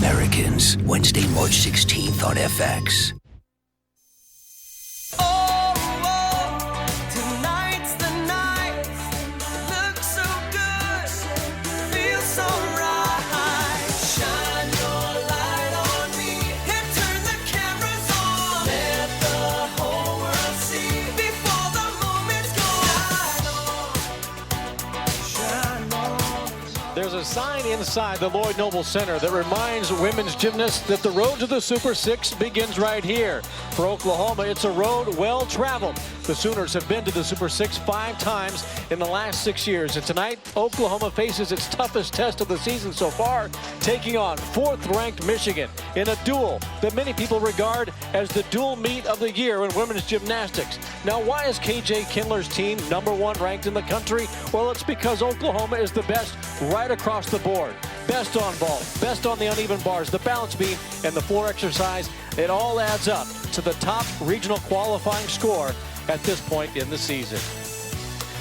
Americans, Wednesday, March 16th on FX. There's a sign inside the Lloyd Noble Center that reminds women's gymnasts that the road to the Super Six begins right here. For Oklahoma, it's a road well traveled. The Sooners have been to the Super Six 5 times in the last 6 years. And tonight, Oklahoma faces its toughest test of the season so far, taking on 4th-ranked Michigan in a duel that many people regard as the dual meet of the year in women's gymnastics. Now, why is KJ Kindler's team #1 ranked in the country? Well, it's because Oklahoma is the best right across the board. Best on vault, best on the uneven bars, the balance beam, and the floor exercise. It all adds up to the top regional qualifying score at this point in the season.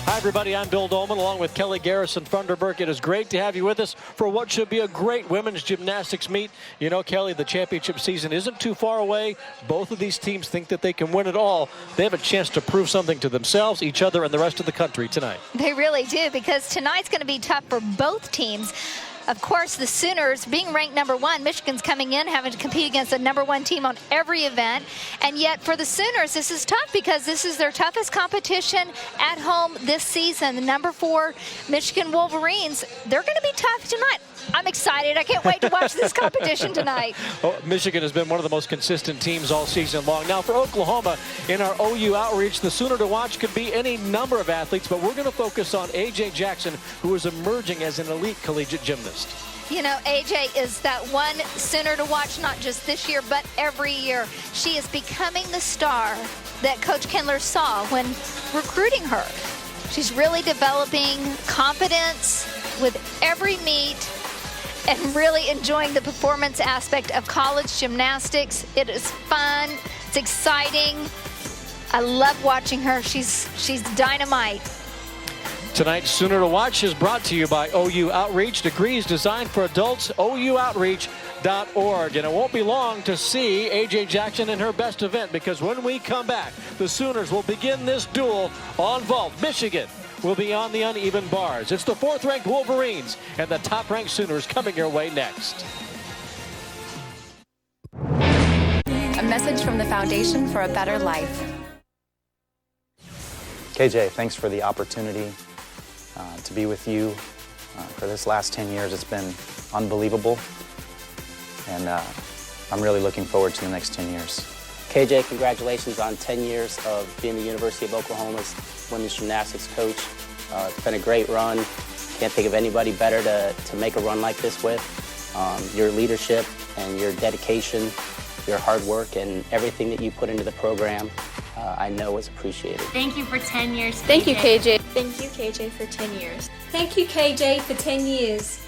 Hi, everybody. I'm Bill Dolman, along with Kelly Garrison Thunderberg. It is great to have you with us for what should be a great women's gymnastics meet. You know, Kelly, the championship season isn't too far away. Both of these teams think that they can win it all. They have a chance to prove something to themselves, each other, and the rest of the country tonight. They really do, because tonight's going to be tough for both teams. Of course, the Sooners being ranked #1, Michigan's coming in having to compete against a #1 team on every event. And yet for the Sooners, this is tough because this is their toughest competition at home this season. The #4 Michigan Wolverines, they're going to be tough tonight. I'm excited. I can't wait to watch this competition tonight. Oh, Michigan has been one of the most consistent teams all season long. Now for Oklahoma, in our OU outreach, the Sooner to watch could be any number of athletes, but we're going to focus on A.J. Jackson, who is emerging as an elite collegiate gymnast. You know, AJ is that one Sooner to watch, not just this year, but every year. She is becoming the star that Coach Kindler saw when recruiting her. She's really developing confidence with every meet and really enjoying the performance aspect of college gymnastics. It is fun. It's exciting. I love watching her. She's dynamite. Tonight's Sooner to Watch is brought to you by OU Outreach, degrees designed for adults, OUOutreach.org. And it won't be long to see A.J. Jackson in her best event, because when we come back, the Sooners will begin this duel on vault. Michigan will be on the uneven bars. It's the 4th-ranked Wolverines and the top-ranked Sooners coming your way next. A message from the Foundation for a Better Life. KJ, thanks for the opportunity to be with you for this last 10 years. It's been unbelievable, and I'm really looking forward to the next 10 years. KJ, congratulations on 10 years of being the University of Oklahoma's women's gymnastics coach. It's been a great run. Can't think of anybody better to make a run like this with. Your leadership and your dedication, your hard work, and everything that you put into the program, I know is appreciated. Thank you for 10 years, KJ. Thank you, KJ. Thank you, KJ, for 10 years. Thank you, KJ, for 10 years.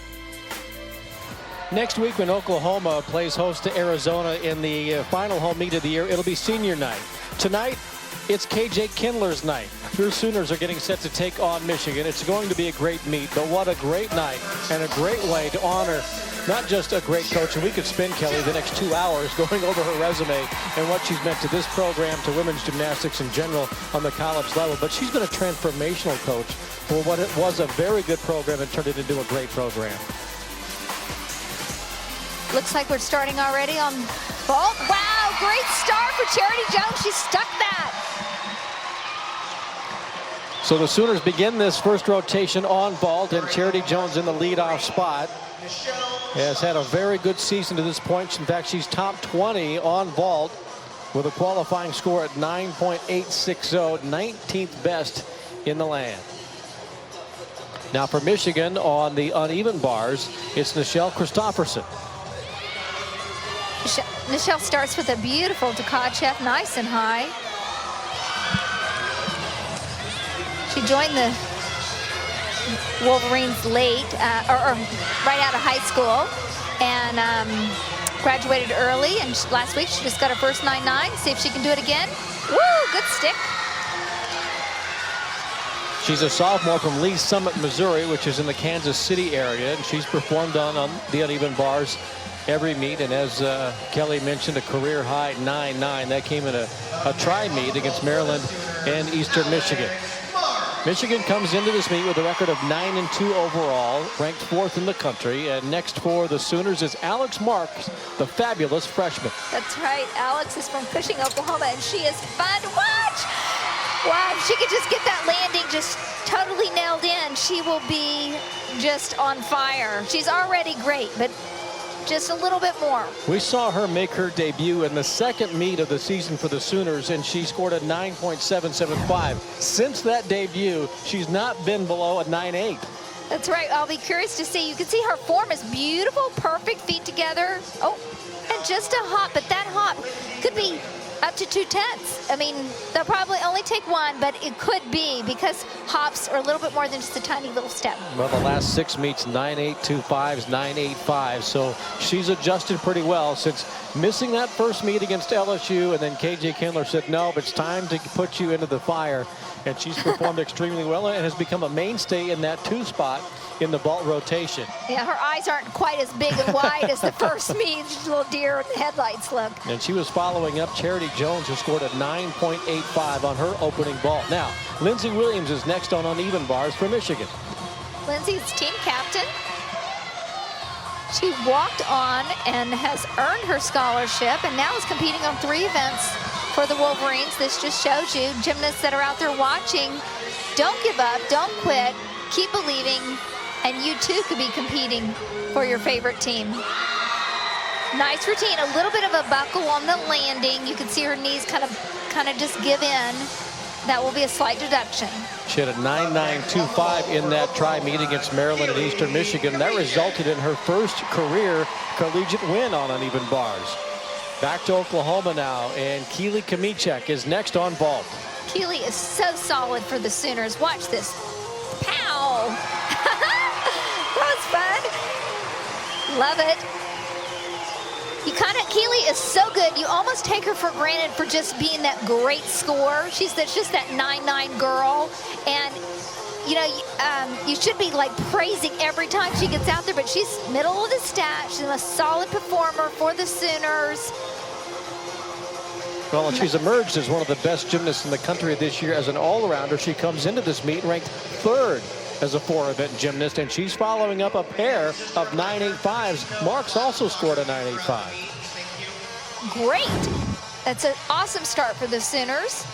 Next week, when Oklahoma plays host to Arizona in the final home meet of the year, it'll be senior night. Tonight, it's KJ Kindler's night. Your Sooners are getting set to take on Michigan. It's going to be a great meet, but what a great night and a great way to honor not just a great coach. And we could spend, Kelly, the next 2 hours going over her resume and what she's meant to this program, to women's gymnastics in general on the college level. But she's been a transformational coach for what it was a very good program and turned it into a great program. Looks like we're starting already on vault. Wow, great start for Charity Jones. She stuck that. So the Sooners begin this first rotation on vault, and Charity Jones in the leadoff spot. Has had a very good season to this point. In fact, she's top 20 on vault with a qualifying score at 9.860, 19th best in the land. Now for Michigan on the uneven bars, it's Nichelle Christopherson. Nichelle starts with a beautiful Kmieciak, nice and high. She joined the Wolverines late, or right out of high school, and graduated early. And last week she just got her first 9.9. See if she can do it again. Woo, good stick. She's a sophomore from Lee Summit, Missouri, which is in the Kansas City area, and she's performed on the uneven bars every meet. And as Kelly mentioned, a career high 9-9. That came in a tri-meet against Maryland and Eastern Michigan. Michigan comes into this meet with a record of 9-2 overall, ranked 4th in the country. And next for the Sooners is Alex Marks, the fabulous freshman. That's right. Alex is from Cushing, Oklahoma, and she is fun to watch. Wow, if she could just get that landing just totally nailed in, she will be just on fire. She's already great, but just a little bit more. We saw her make her debut in the second meet of the season for the Sooners, and she scored a 9.775. Since that debut, she's not been below a 9.8. That's right. I'll be curious to see. You can see her form is beautiful, perfect, feet together. Oh, and just a hop, but that hop could be up to 2/10. I mean, they'll probably only take one, but it could be because hops are a little bit more than just a tiny little step. Well, the last 6 meets, 9.825s, 9.85. So she's adjusted pretty well since missing that first meet against LSU. And then KJ Kindler said, no, but it's time to put you into the fire. And she's performed extremely well and has become a mainstay in that 2 spot in the vault rotation. Yeah, her eyes aren't quite as big and wide as the first meet. She's a little deer in the headlights look. And she was following up Charity Jones, who scored a 9.85 on her opening vault. Now, Lindsay Williams is next on uneven bars for Michigan. Lindsay's team captain. She walked on and has earned her scholarship and now is competing on 3 events for the Wolverines. This just shows you, gymnasts that are out there watching, don't give up, don't quit, keep believing, and you too could be competing for your favorite team. Nice routine, a little bit of a buckle on the landing. You can see her knees kind of just give in. That will be a slight deduction. She had a 9.925 in that tri-meet against Maryland and Eastern Michigan. That resulted in her first career collegiate win on uneven bars. Back to Oklahoma now, and Keeley Kmieciak is next on vault. Keeley is so solid for the Sooners. Watch this. Pow! That was fun. Love it. Keeley is so good. You almost take her for granted for just being that great scorer. That's just that 9-9 girl. And, you know, you should be like praising every time she gets out there, but she's middle of the stack. She's a solid performer for the Sooners. Well, and she's emerged as one of the best gymnasts in the country this year as an all-arounder. She comes into this meet ranked 3rd as a 4-event gymnast, and she's following up a pair of 9.85s. Marks also scored a 9.85. Great. That's an awesome start for the Sooners.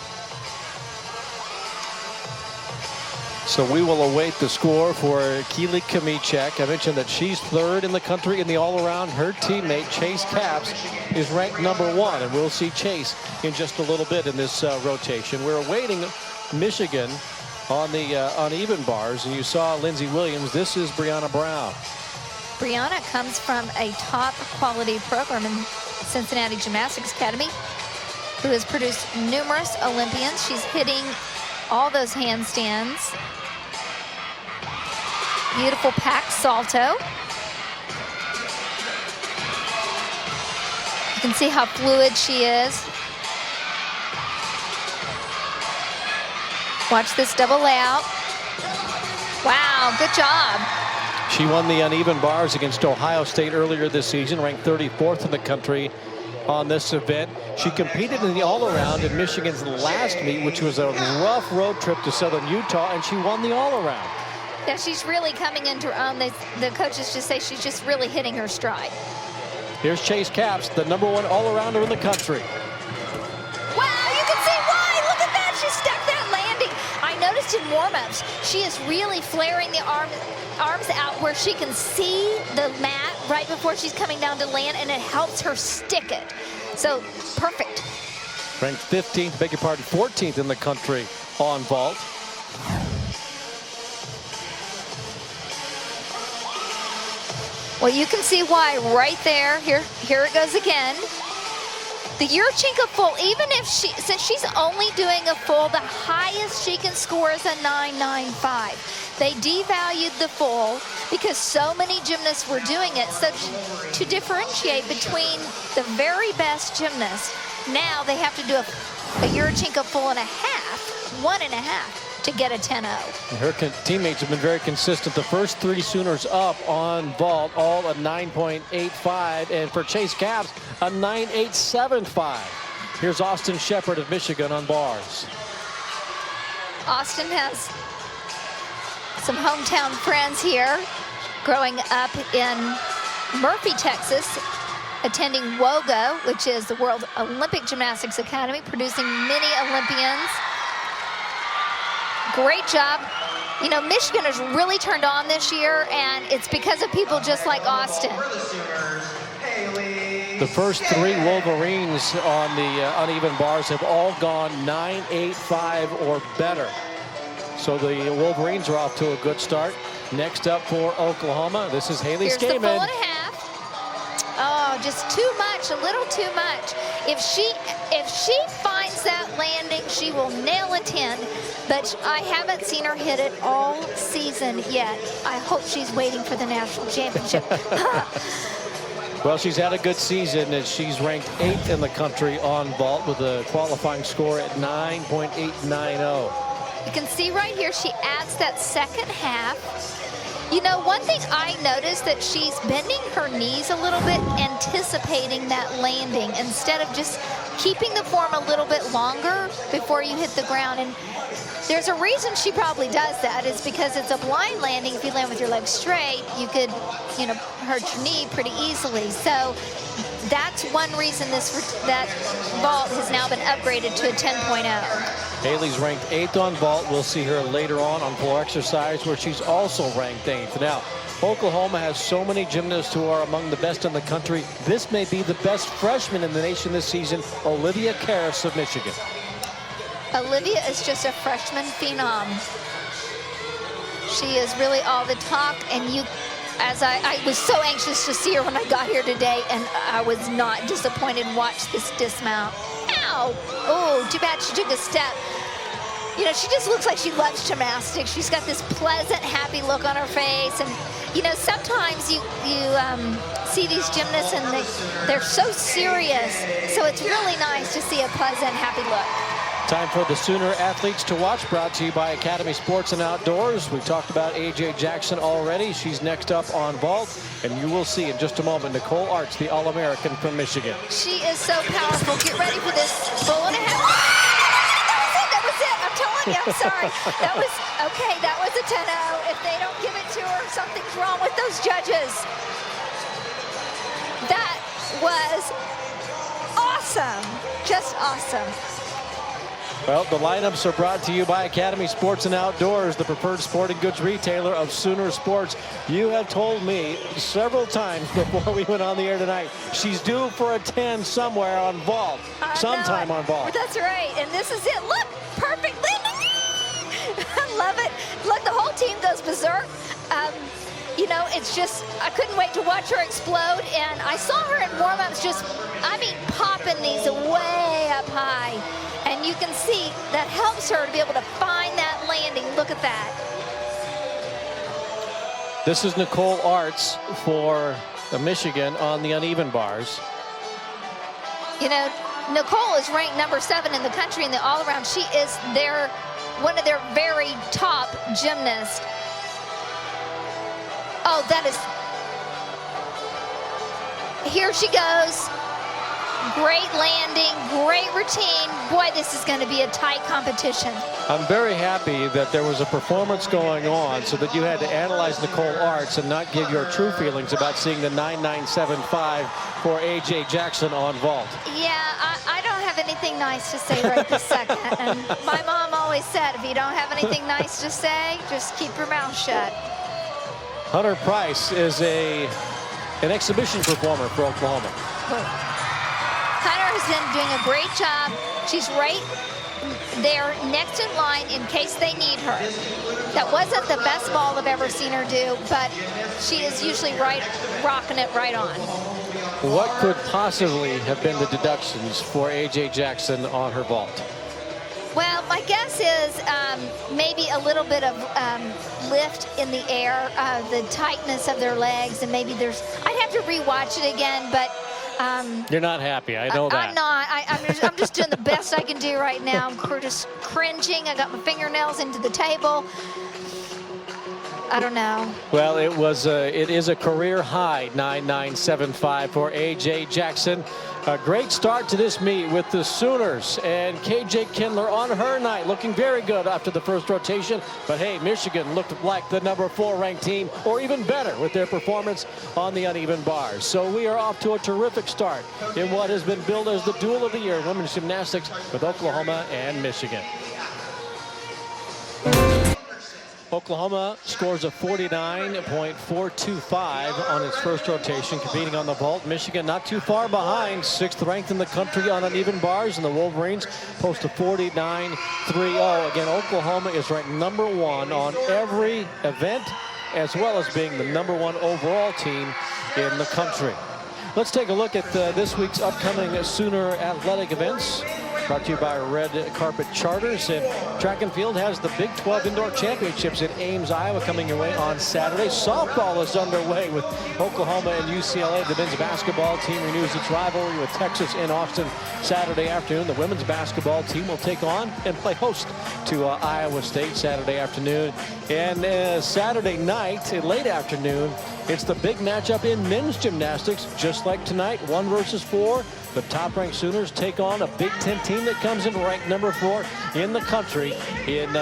So we will await the score for Keeley Kmieciak. I mentioned that she's 3rd in the country in the all-around. Her teammate, Chayse Capps, is ranked number 1, and we'll see Chayse in just a little bit in this rotation. We're awaiting Michigan on the uneven bars, and you saw Lindsay Williams. This is Brianna Brown. Brianna comes from a top quality program in Cincinnati Gymnastics Academy, who has produced numerous Olympians. She's hitting all those handstands. Beautiful packed salto. You can see how fluid she is. Watch this double layout. Wow, good job. She won the uneven bars against Ohio State earlier this season, ranked 34th in the country on this event. She competed in the all-around in Michigan's last meet, which was a rough road trip to southern Utah, and she won the all-around. Yeah, she's really coming into her own. The coaches just say she's just really hitting her stride. Here's Chayse Capps, the number 1 all-arounder in the country. Wow, you can see why. Look at that. She stuck that landing. I noticed in warm-ups, she is really flaring the arms out where she can see the mat right before she's coming down to land, and it helps her stick it. So, perfect. Ranked 15th, beg your pardon, 14th in the country on vault. Well, you can see why right there. Here it goes again. The Yurchenko full, even if since she's only doing a full, the highest she can score is a 9.95. They devalued the full because so many gymnasts were doing it. So to differentiate between the very best gymnasts, now they have to do a Yurchenko full and a half, 1.5, to get a 10-0. Her teammates have been very consistent. The first 3 Sooners up on vault, all a 9.85, and for Chayse Caps, a 9.875. Here's Austin Sheppard of Michigan on bars. Austin has some hometown friends here, growing up in Murphy, Texas, attending WOGA, which is the World Olympic Gymnastics Academy, producing many Olympians. Great job. You know, Michigan has really turned on this year, and it's because of people just like Austin. The first 3 Wolverines on the uneven bars have all gone 9.85 or better. So the Wolverines are off to a good start. Next up for Oklahoma, this is Haley Here's Scaman. The full and a half. Oh, just too much, a little too much. If she finds that landing, she will nail a 10, but I haven't seen her hit it all season yet. I hope she's waiting for the national championship. Well, she's had a good season, and she's ranked 8th in the country on vault with a qualifying score at 9.890. You can see right here, she adds that second half. You know, one thing I noticed that she's bending her knees a little bit, anticipating that landing, instead of just keeping the form a little bit longer before you hit the ground. And there's a reason she probably does that, is because it's a blind landing. If you land with your legs straight, you could, you know, hurt your knee pretty easily. So that's one reason that vault has now been upgraded to a 10.0. Haley's ranked 8th on vault. We'll see her later on floor exercise, where she's also ranked 8th. Now, Oklahoma has so many gymnasts who are among the best in the country. This may be the best freshman in the nation this season, Olivia Karas of Michigan. Olivia is just a freshman phenom. She is really all the talk, and I was so anxious to see her when I got here today, and I was not disappointed. Watch this dismount. Ow! Oh, too bad she took a step. You know, she just looks like she loves gymnastics. She's got this pleasant, happy look on her face. And, you know, sometimes you see these gymnasts and they're so serious. So it's really nice to see a pleasant, happy look. Time for the Sooner athletes to watch, brought to you by Academy Sports and Outdoors. We talked about A.J. Jackson already. She's next up on vault, and you will see in just a moment Nicole Artz, the All-American from Michigan. She is so powerful. Get ready for this full and a half. That was it. I'm telling you, I'm sorry. That was a 10-0. If they don't give it to her, something's wrong with those judges. That was awesome. Just awesome. Well, the lineups are brought to you by Academy Sports and Outdoors, the preferred sporting goods retailer of Sooner Sports. You have told me several times before we went on the air tonight, she's due for a 10 somewhere on vault, sometime on vault. That's right, and this is it. Look, perfect landing. I love it. Look, the whole team goes berserk. You know, it's just, I couldn't wait to watch her explode, and I saw her in warm-ups just, I mean, popping these way up high. And you can see that helps her to be able to find that landing. Look at that. This is Nicole Artz for Michigan on the uneven bars. You know, Nicole is ranked number 7 in the country in the all-around. She is one of their very top gymnasts. Oh, that is, here she goes. Great landing, great routine. Boy, this is going to be a tight competition. I'm very happy that there was a performance going on so that you had to analyze Nicole Artz and not give your true feelings about seeing the 9.975 for A.J. Jackson on vault. Yeah, I don't have anything nice to say right this second. And my mom always said, if you don't have anything nice to say, just keep your mouth shut. Hunter Price is an exhibition performer for Oklahoma. Hunter has been doing a great job. She's right there next in line in case they need her. That wasn't the best ball I've ever seen her do, but she is usually rocking it right on. What could possibly have been the deductions for A.J. Jackson on her vault? Well, my guess is maybe a little bit of lift in the air, the tightness of their legs, and maybe I'd have to rewatch it again, but You're not happy. I know that. I'm not. I'm just doing the best I can do right now. I'm just cringing. I got my fingernails into the table. I don't know. Well, it is a career high 9.975 for A.J. Jackson. A great start to this meet with the Sooners, and K.J. Kindler on her night looking very good after the first rotation. But hey, Michigan looked like the number 4 ranked team, or even better with their performance on the uneven bars. So we are off to a terrific start in what has been billed as the duel of the year, women's gymnastics, with Oklahoma and Michigan. Oklahoma scores a 49.425 on its first rotation, competing on the vault. Michigan not too far behind, 6th ranked in the country on uneven bars, and the Wolverines post a 49.30. Again, Oklahoma is ranked number 1 on every event, as well as being the number 1 overall team in the country. Let's take a look at this week's upcoming Sooner athletic events. Brought to you by Red Carpet Charters. And track and field has the Big 12 Indoor Championships in Ames, Iowa, coming your way on Saturday. Softball is underway with Oklahoma and UCLA. The men's basketball team renews its rivalry with Texas in Austin Saturday afternoon. The women's basketball team will take on and play host to Iowa State Saturday afternoon. And Saturday night, late afternoon, it's the big matchup in men's gymnastics, just like tonight, 1 versus 4. The top-ranked Sooners take on a Big Ten team that comes in ranked number 4 in the country in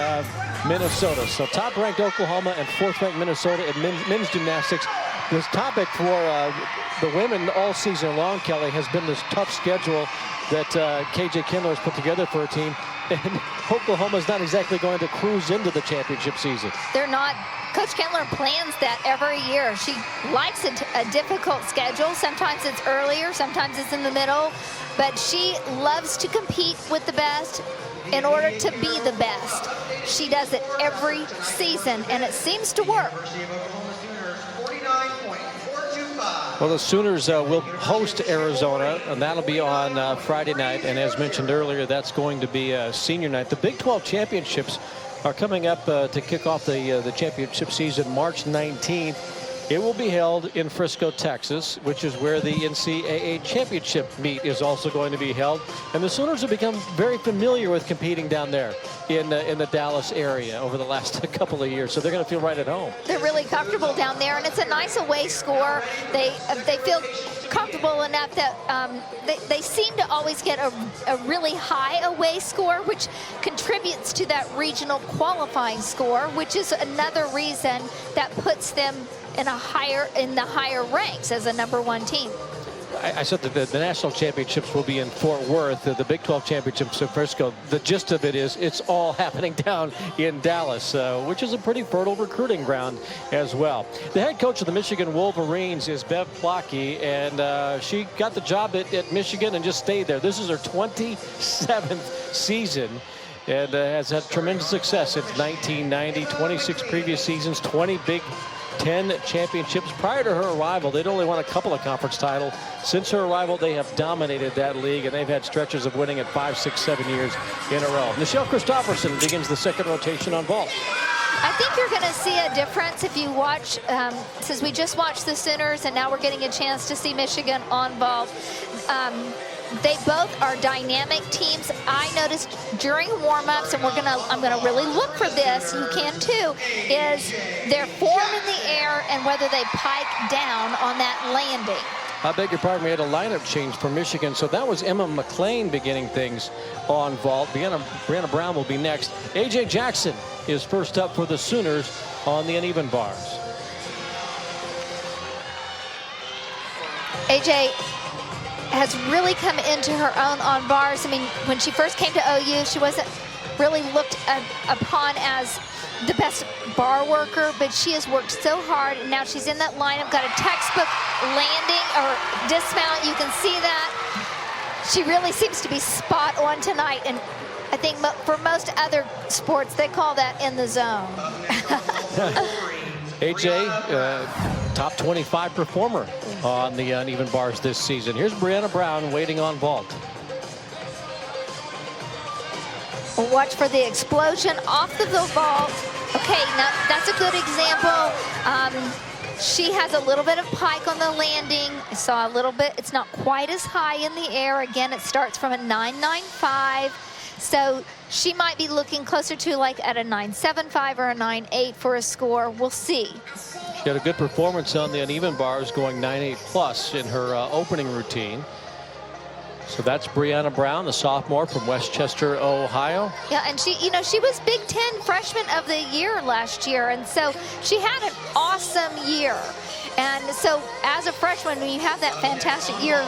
Minnesota. So top-ranked Oklahoma and 4th-ranked Minnesota in men's gymnastics. This topic for the women all season long, Kelly, has been this tough schedule that K.J. Kindler has put together for a team. And Oklahoma's not exactly going to cruise into the championship season. They're not. Coach Kindler plans that every year. She likes a difficult schedule. Sometimes it's earlier, sometimes it's in the middle. But she loves to compete with the best in order to be the best. She does it every season, and it seems to work. Well, the Sooners will host Arizona, and that'll be on Friday night. And as mentioned earlier, that's going to be senior night. The Big 12 championships are coming up to kick off the championship season March 19th. It will be held in Frisco, Texas, which is where the NCAA championship meet is also going to be held. And the Sooners have become very familiar with competing down there in the Dallas area over the last couple of years. So they're going to feel right at home. They're really comfortable down there, and it's a nice away score. They feel comfortable enough that they seem to always get a really high away score, which contributes to that regional qualifying score, which is another reason that puts them in the higher ranks as a number 1 team. I said that the national championships will be in Fort Worth. The Big 12 championships in Frisco. The gist of it is it's all happening down in Dallas, which is a pretty fertile recruiting ground as well. The head coach of the Michigan Wolverines is Bev Plotke, and she got the job at Michigan and just stayed there. This is her 27th season, and has had tremendous success since 1990. 26 previous seasons, 20 Big 10 championships. Prior to her arrival, they'd only won a couple of conference titles. Since her arrival, they have dominated that league, and they've had stretches of winning it 5, 6, 7 years in a row. Nichelle Christopherson begins the 2nd rotation on vault. I think you're going to see a difference if you watch, since we just watched the Sooners and now we're getting a chance to see Michigan on vault. They both are dynamic teams. I noticed during warm-ups, and I'm gonna really look for this, you can too, is their form in the air and whether they pike down on that landing. I beg your pardon, we had a lineup change for Michigan, so that was Emma McLean beginning things on vault. Brianna Brown will be next. A.J. Jackson is first up for the Sooners on the uneven bars. A.J. has really come into her own on bars. I mean, when she first came to OU, she wasn't really looked upon as the best bar worker, but she has worked so hard, and now she's in that lineup, got a textbook landing or dismount. You can see that. She really seems to be spot on tonight, and I think for most other sports, they call that in the zone. AJ, top 25 performer on the uneven bars this season. Here's Brianna Brown waiting on vault. We'll watch for the explosion off the vault. Okay, now that's a good example. She has a little bit of pike on the landing. I saw a little bit. It's not quite as high in the air. Again, it starts from a 9.95. So she might be looking closer to like at a 9.75 or a 9.8 for a score. We'll see. She had a good performance on the uneven bars, going 9.8 plus in her opening routine. So that's Brianna Brown, the sophomore from Westchester, Ohio. Yeah, and she, you know, she was Big Ten Freshman of the Year last year, and so she had an awesome year. And so as a freshman, when you have that fantastic year,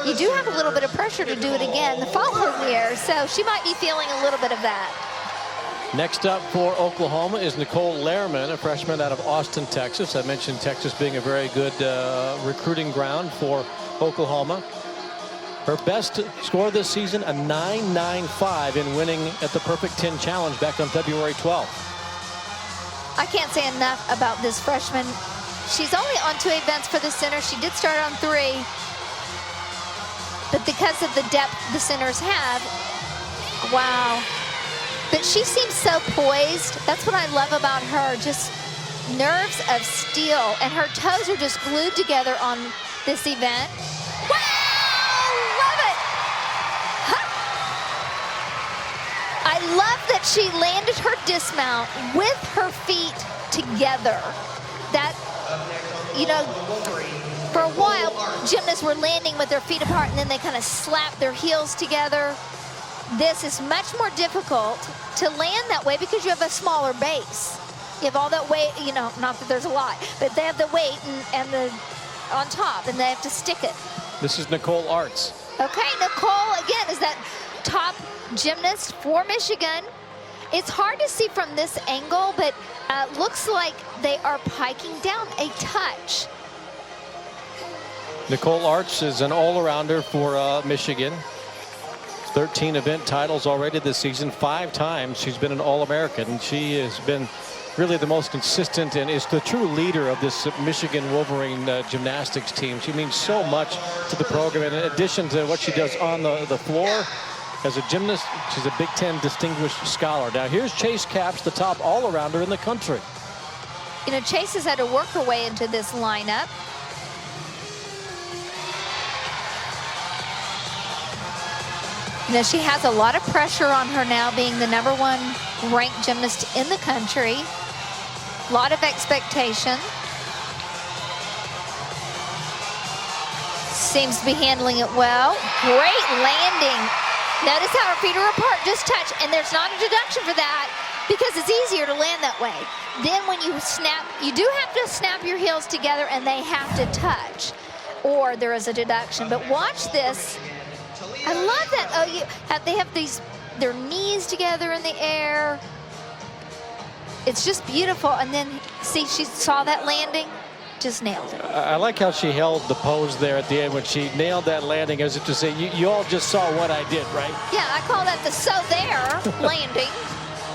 you do have a little bit of pressure to do it again the following year. So she might be feeling a little bit of that. Next up for Oklahoma is Nicole Lehrmann, a freshman out of Austin, Texas. I mentioned Texas being a very good recruiting ground for Oklahoma. Her best score this season, a 9.95 in winning at the Perfect 10 Challenge back on February 12th. I can't say enough about this freshman. She's only on 2 events for the center. She did start on 3. But because of the depth the centers have, wow. But she seems so poised. That's what I love about her. Just nerves of steel. And her toes are just glued together on this event. Wow! Love it! Huh. I love that she landed her dismount with her feet together. That, you know, for a while, gymnasts were landing with their feet apart and then they kind of slap their heels together. This is much more difficult to land that way because you have a smaller base. You have all that weight, you know, not that there's a lot, but they have the weight and the on top, and they have to stick it. This is Nicole Artz. Okay, Nicole, again, is that top gymnast for Michigan. It's hard to see from this angle, but looks like they are piking down a touch. Nicole Artz is an all-arounder for Michigan. 13 event titles already this season. 5 times she's been an All-American. She has been really the most consistent and is the true leader of this Michigan Wolverine gymnastics team. She means so much to the program. And in addition to what she does on the floor, as a gymnast, she's a Big Ten distinguished scholar. Now here's Chayse Capps, the top all-arounder in the country. You know, Chayse has had to work her way into this lineup. You know, she has a lot of pressure on her now, being the #1 ranked gymnast in the country. A lot of expectation. Seems to be handling it well. Great landing. Notice how her feet are apart, just touch, and there's not a deduction for that because it's easier to land that way. Then when you snap, you do have to snap your heels together and they have to touch, or there is a deduction. But watch this. I love that. Oh, they have their knees together in the air. It's just beautiful. And then, see, she saw that landing, just nailed it. I like how she held the pose there at the end when she nailed that landing, as if to say, you all just saw what I did, right? Yeah, I call that the so there landing.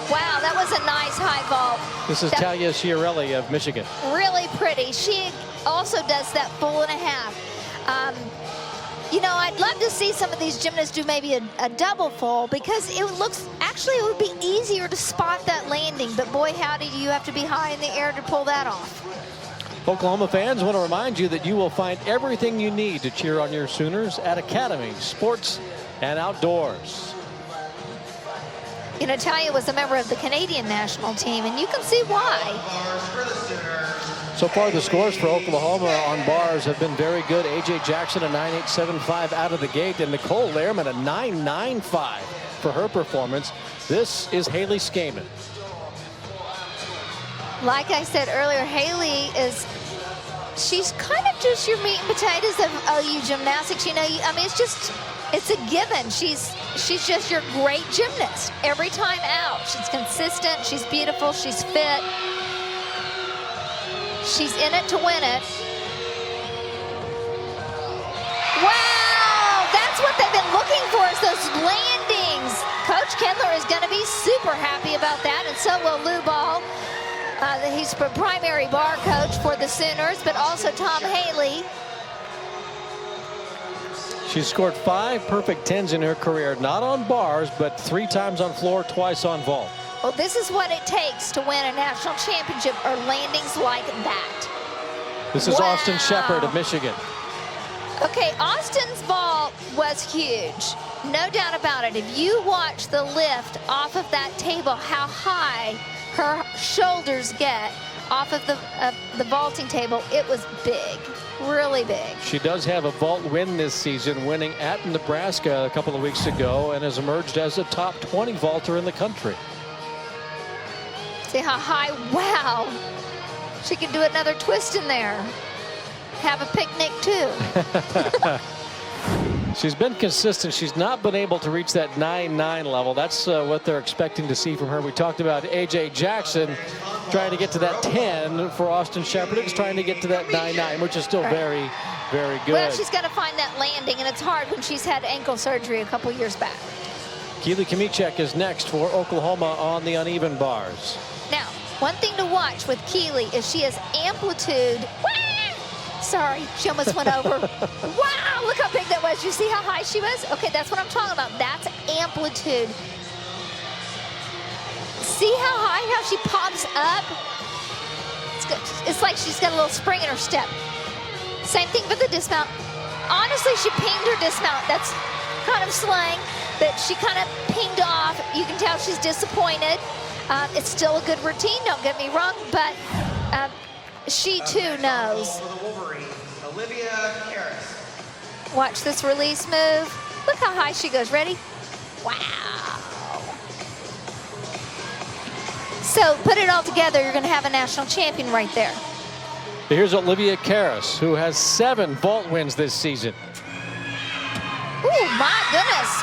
Wow, that was a nice high vault. This is Talia Chiarelli of Michigan. Really pretty. She also does that full and a half. You know, I'd love to see some of these gymnasts do maybe a double full, because it looks, actually it would be easier to spot that landing, but boy howdy, do you have to be high in the air to pull that off. Oklahoma fans, want to remind you that you will find everything you need to cheer on your Sooners at Academy Sports and Outdoors. You know, Talia was a member of the Canadian national team, and you can see why. So far, the scores for Oklahoma on bars have been very good. A.J. Jackson, a 9.875 out of the gate, and Nicole Lehrmann, a 9.95 for her performance. This is Haley Scaman. Like I said earlier, Haley she's kind of just your meat and potatoes of OU gymnastics. You know, I mean, it's a given. She's just your great gymnast every time out. She's consistent, she's beautiful, she's fit. She's in it to win it. Wow, that's what they've been looking for, is those landings. Coach Kendler is going to be super happy about that, and so will Lou Ball. He's the primary bar coach for the Sooners, but also Tom Haley. She's scored 5 perfect 10s in her career, not on bars, but 3 times on floor, twice on vault. Well, this is what it takes to win a national championship, or landings like that. This is Austin Sheppard of Michigan. Okay, Austin's vault was huge. No doubt about it. If you watch the lift off of that table, how high her shoulders get off of the vaulting table, it was big, really big. She does have a vault win this season, winning at Nebraska a couple of weeks ago, and has emerged as a top 20 vaulter in the country. See how high? Wow. She can do another twist in there. Have a picnic too. She's been consistent. She's not been able to reach that 9-9 level. That's what they're expecting to see from her. We talked about A.J. Jackson trying to get to that 10. For Austin Sheppard, it's trying to get to that 9-9, which is still very, very good. Well, she's got to find that landing, and it's hard when she's had ankle surgery a couple years back. Keeley Kmieciak is next for Oklahoma on the uneven bars. Now, one thing to watch with Keeley is she has amplitude. Sorry, she almost went over. Wow, look how big that was. You see how high she was? Okay, that's what I'm talking about. That's amplitude. See how high, how she pops up? It's like she's got a little spring in her step. Same thing for the dismount. Honestly, she pinged her dismount. That's kind of slang, but she kind of pinged off. You can tell she's disappointed. It's still a good routine, don't get me wrong, but she too knows. Olivia Karas. Watch this release move. Look how high she goes. Ready? Wow. So put it all together, you're going to have a national champion right there. Here's Olivia Karas, who has 7 vault wins this season. Ooh, my goodness.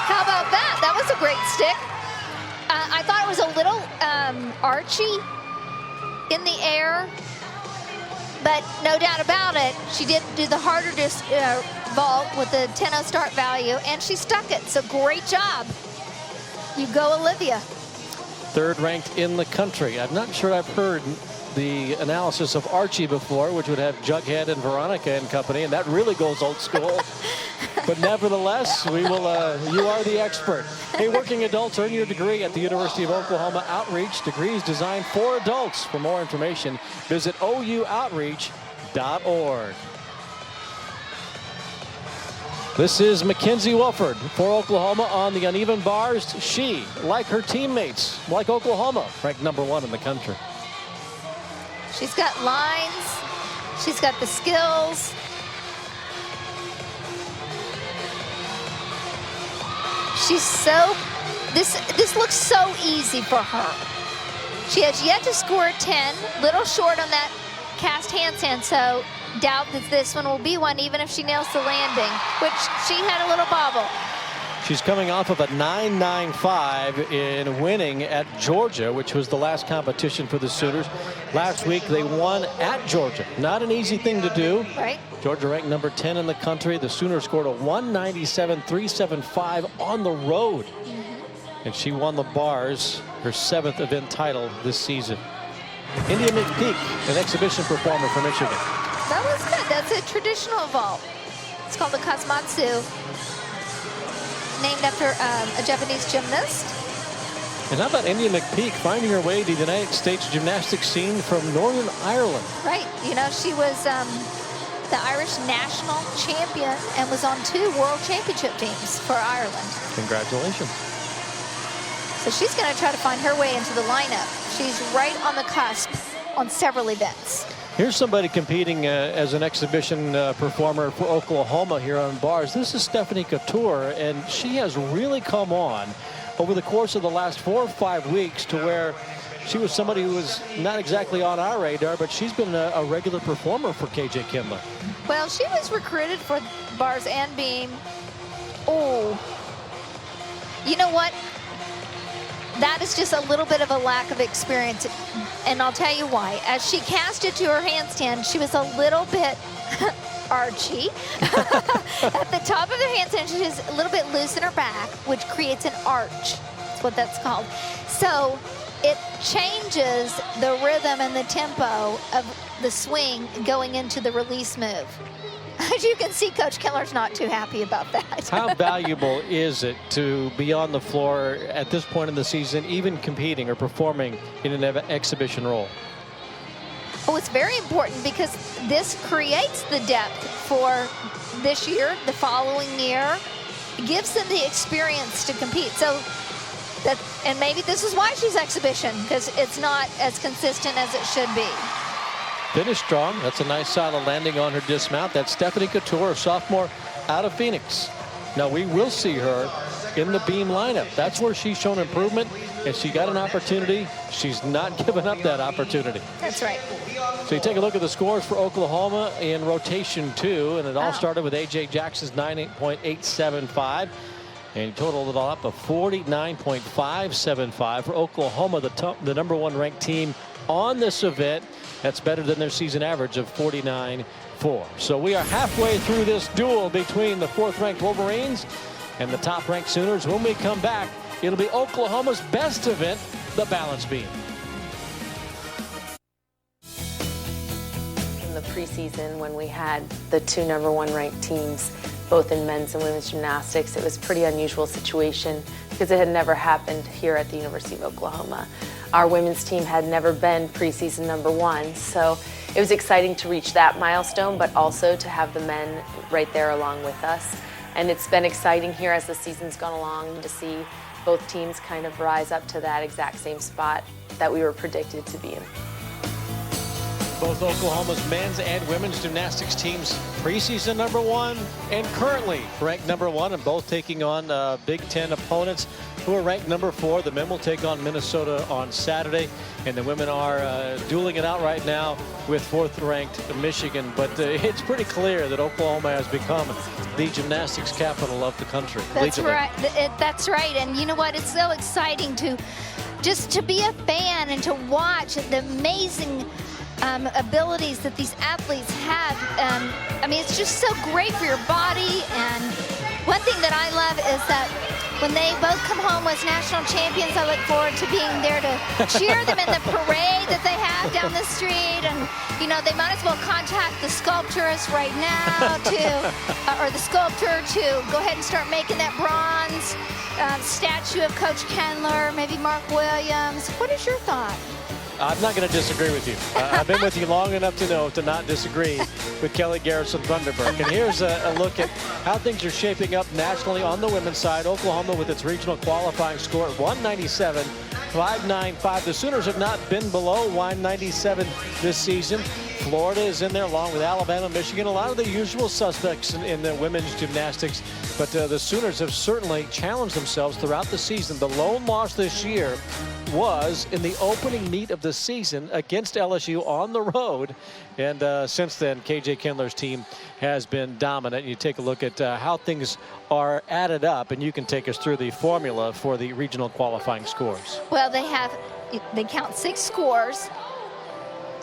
How about that? That was a great stick. I thought it was a little archy in the air, but no doubt about it, she did do the harder vault with the 10-0 start value, and she stuck it. So great job. You go, Olivia. 3rd ranked in the country. I'm not sure I've heard the analysis of Archie before, which would have Jughead and Veronica and company, and that really goes old school. But nevertheless, we will. You are the expert. Hey, working adults, earn your degree at the University of Oklahoma Outreach. Degrees designed for adults. For more information, visit ououtreach.org. This is McKenzie Wofford for Oklahoma on the uneven bars. She, like her teammates, like Oklahoma, ranked #1 in the country. She's got lines. She's got the skills. She's so, this looks so easy for her. She has yet to score a 10, little short on that cast handstand, so doubt that this one will be one, even if she nails the landing, which she had a little bobble. She's coming off of a 9.95 in winning at Georgia, which was the last competition for the Sooners. Last week, they won at Georgia. Not an easy thing to do. Right. Georgia ranked #10 in the country. The Sooners scored a 197.375 on the road. And she won the bars, her 7th event title this season. India McPeak, an exhibition performer from Michigan. That was good. That's a traditional vault. It's called the Kazmatsu, named after a Japanese gymnast. And how about India McPeak finding her way to the United States gymnastics scene from Northern Ireland? Right. You know, she was the Irish national champion and was on 2 world championship teams for Ireland. Congratulations. So she's going to try to find her way into the lineup. She's right on the cusp on several events. Here's somebody competing as an exhibition performer for Oklahoma here on bars. This is Stefani Catour, and she has really come on over the course of the last 4 or 5 weeks to where she was somebody who was not exactly on our radar, but she's been a regular performer for KJ Kindler. Well, she was recruited for bars and beam. Oh, you know what? That is just a little bit of a lack of experience, and I'll tell you why. As she cast it to her handstand, she was a little bit archy. At the top of her handstand, she's a little bit loose in her back, which creates an arch. That's what that's called. So it changes the rhythm and the tempo of the swing going into the release move. As you can see, Coach Kindler's not too happy about that. How valuable is it to be on the floor at this point in the season, even competing or performing in an exhibition role? Oh, it's very important because this creates the depth for this year, the following year. It gives them the experience to compete. So that, and maybe this is why she's exhibition, because it's not as consistent as it should be. Finish strong. That's a nice solid landing on her dismount. That's Stefani Catour, a sophomore out of Phoenix. Now we will see her in the beam lineup. That's where she's shown improvement, and she got an opportunity. She's not giving up that opportunity. That's right. So you take a look at the scores for Oklahoma in rotation 2, and it all started with A.J. Jackson's 98.875, and he totaled it all up of 49.575 for Oklahoma, the #1 ranked team on this event. That's better than their season average of 49.4. So we are halfway through this duel between the 4th-ranked Wolverines and the top-ranked Sooners. When we come back, it'll be Oklahoma's best event, the balance beam. In the preseason, when we had the 2 #1 ranked teams, both in men's and women's gymnastics, it was a pretty unusual situation because it had never happened here at the University of Oklahoma. Our women's team had never been preseason #1, so it was exciting to reach that milestone, but also to have the men right there along with us. And it's been exciting here as the season's gone along to see both teams kind of rise up to that exact same spot that we were predicted to be in. Both Oklahoma's men's and women's gymnastics teams preseason #1 and currently ranked #1, and both taking on Big Ten opponents who are ranked #4. The men will take on Minnesota on Saturday, and the women are dueling it out right now with 4th-ranked Michigan. But it's pretty clear that Oklahoma has become the gymnastics capital of the country. That's right. That's right. And you know what? It's so exciting to just to be a fan and to watch the amazing abilities that these athletes have. I mean, it's just so great for your body. And one thing that I love is that when they both come home as national champions, I look forward to being there to cheer them in the parade that they have down the street. And, you know, they might as well contact the sculpturist right now or the sculptor to go ahead and start making that bronze statue of Coach Kendler, maybe Mark Williams. What is your thought? I'm not going to disagree with you. I've been with you long enough to know to not disagree with Kelly Garrison Thunderberg. And here's a look at how things are shaping up nationally on the women's side. Oklahoma with its regional qualifying score at 197.595. The Sooners have not been below 197 this season. Florida is in there along with Alabama, Michigan, a lot of the usual suspects in the women's gymnastics. But the Sooners have certainly challenged themselves throughout the season. The lone loss this year was in the opening meet of the season against LSU on the road. And since then, KJ Kindler's team has been dominant. You take a look at how things are added up, and you can take us through the formula for the regional qualifying scores. Well, they count 6 scores.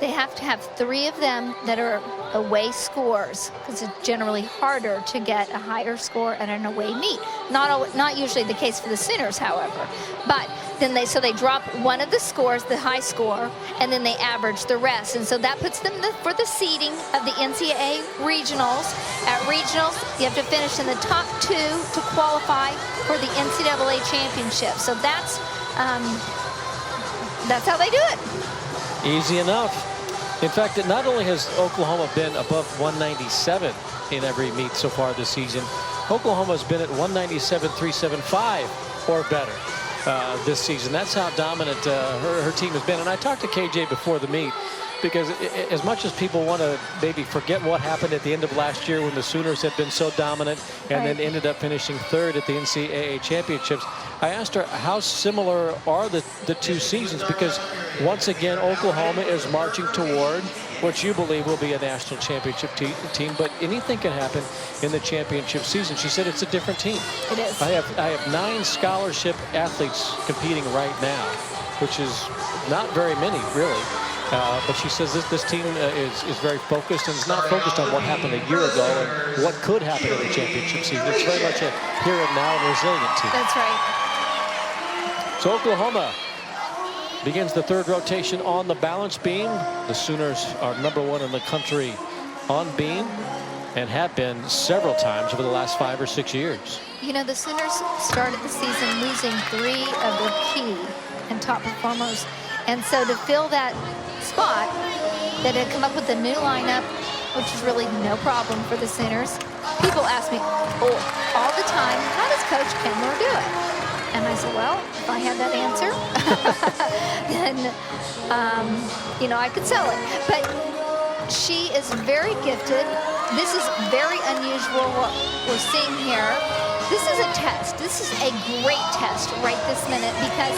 They have to have 3 of them that are away scores, because it's generally harder to get a higher score at an away meet. Not usually the case for the Sooners, however. But then they drop one of the scores, the high score, and then they average the rest. And so that puts them for the seeding of the NCAA regionals. At regionals, you have to finish in the top 2 to qualify for the NCAA championship. So that's how they do it. Easy enough. In fact, not only has Oklahoma been above 197 in every meet so far this season, Oklahoma's been at 197.375 or better this season. That's how dominant her team has been. And I talked to KJ before the meet, because as much as people want to maybe forget what happened at the end of last year when the Sooners had been so dominant and then ended up finishing 3rd at the NCAA championships, I asked her how similar are the 2 seasons, because once again Oklahoma is marching toward what you believe will be a national championship team, but anything can happen in the championship season. She said it's a different team. It is. I have 9 scholarship athletes competing right now, which is not very many, really. But she says this team is very focused, and it's not focused on what happened a year ago and what could happen in the championship season. It's very much a here and now and resilient team. That's right. So Oklahoma begins the 3rd rotation on the balance beam. The Sooners are #1 in the country on beam and have been several times over the last 5 or 6 years. You know, the Sooners started the season losing 3 of their key and top performers. And so to fill that spot, that had come up with a new lineup, which is really no problem for the Sooners. People ask me all the time, how does Coach Kindler do it? And I said, well, if I had that answer, then, you know, I could sell it. But she is very gifted. This is very unusual what we're seeing here. This is a test. This is a great test right this minute because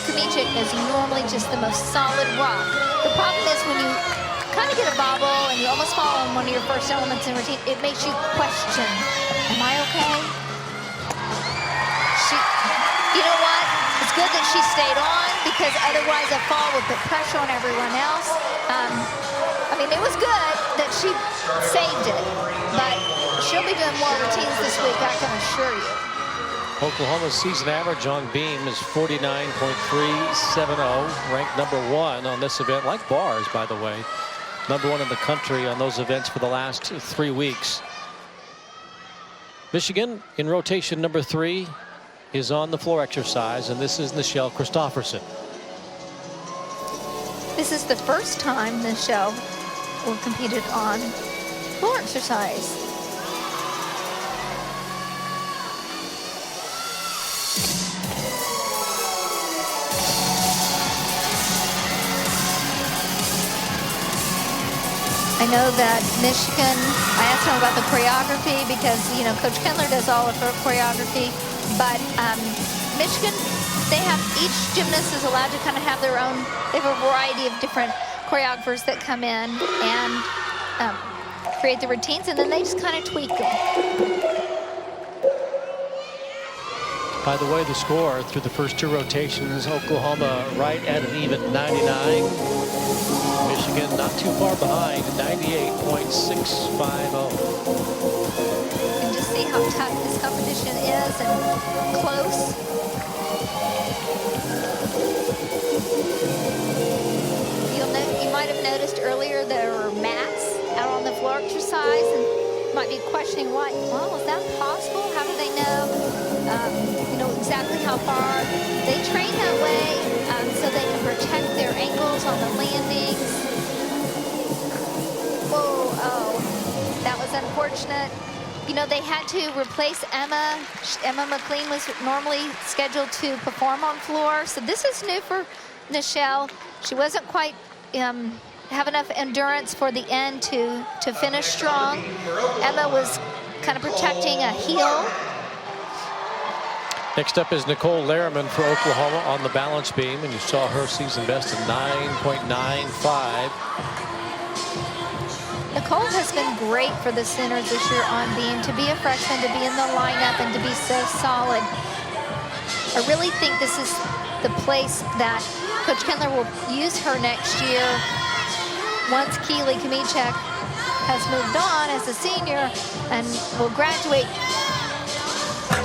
Kmieciak is normally just the most solid rock. The problem is when you kind of get a bobble and you almost fall on one of your first elements in routine, it makes you question, am I okay? You know what? It's good that she stayed on because otherwise a fall would put pressure on everyone else. I mean, it was good that she saved it, but she'll be doing more routines this week, I can assure you. Oklahoma's season average on beam is 49.370, ranked #1 on this event, like bars, by the way. #1 in the country on those events for the last 3 weeks. Michigan in rotation #3 is on the floor exercise, and this is Nichelle Christopherson. This is the first time Nichelle will competed on floor exercise. I know that Michigan, I asked him about the choreography because, you know, Coach Kindler does all of her choreography, but Michigan, they have, each gymnast is allowed to kind of have their own, they have a variety of different choreographers that come in and create the routines, and then they just kind of tweak them. By the way, the score through the first 2 rotations, Oklahoma right at an even 99. Michigan not too far behind, 98.650. And just see how tough this competition is and close. You might have noticed earlier there were mats out on the floor exercise, and you might be questioning why. Well, is that possible? How do they know? You know exactly how far they train that way, so they can protect their ankles on the landings. Whoa! Oh, that was unfortunate. You know, they had to replace Emma. Emma McLean was normally scheduled to perform on floor, so this is new for Nichelle. She wasn't quite have enough endurance for the end to finish strong. Emma was kind of protecting a heel. Next up is Nicole Lehrmann for Oklahoma on the balance beam, and you saw her season best of 9.95. Nicole has been great for the Sooners this year on beam, to be a freshman, to be in the lineup, and to be so solid. I really think this is the place that Coach Kindler will use her next year once Keeley Kmieciak has moved on as a senior and will graduate.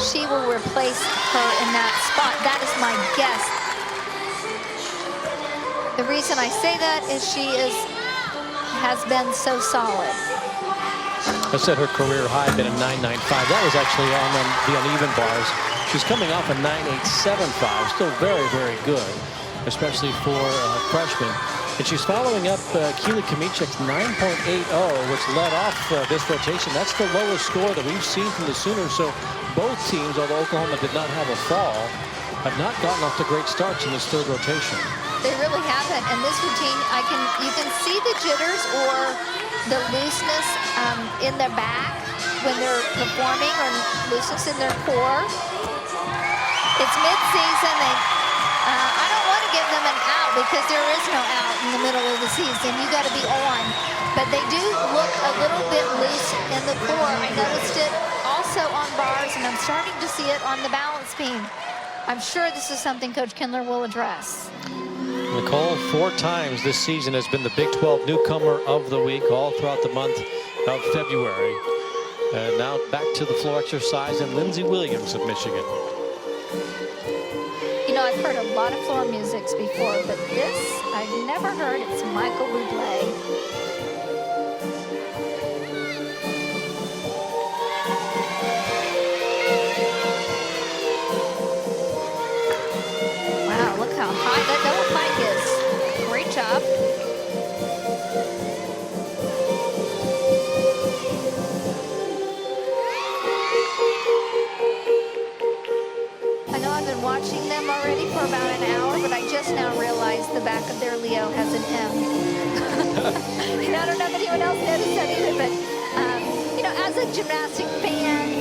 She will replace her in that spot. That is my guess. The reason I say that is she has been so solid. I said her career high had been a 9.95. That was actually on the uneven bars. She's coming off a 9.875. Still very, very good, especially for freshmen. And she's following up Keeley Kmieciak's 9.80, which led off this rotation. That's the lowest score that we've seen from the Sooners. So both teams, although Oklahoma did not have a fall, have not gotten off to great starts in this third rotation. They really haven't. And this routine, you can see the jitters or the looseness in their back when they're performing, or looseness in their core. It's mid-season. I don't want to give them an out because there is no out in the middle of the season. You got to be on. But they do look a little bit loose in the core. I noticed it also on bars, and I'm starting to see it on the balance beam. I'm sure this is something Coach Kindler will address. Nicole, 4 times this season has been the Big 12 Newcomer of the Week, all throughout the month of February. And now back to the floor exercise, and Lindsay Williams of Michigan. You know, I've heard a lot of floor musics before, but this I've never heard. It's Michael Bublé. Wow, look how high that double pike is. anyone else noticed that either, but you know, as a gymnastic fan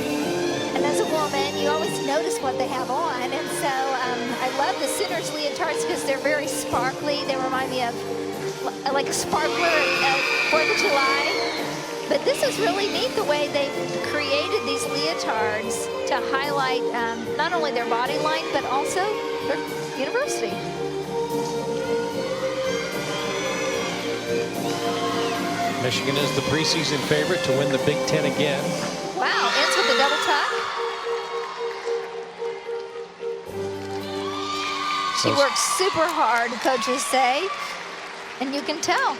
and as a woman, you always notice what they have on, and so I love the Sooners leotards because they're very sparkly. They remind me of like a sparkler at 4th of July. But this is really neat the way they created these leotards to highlight not only their body line, but also their university. Michigan is the preseason favorite to win the Big Ten again. Wow, ends with a double tuck. She works super hard, coaches say, and you can tell.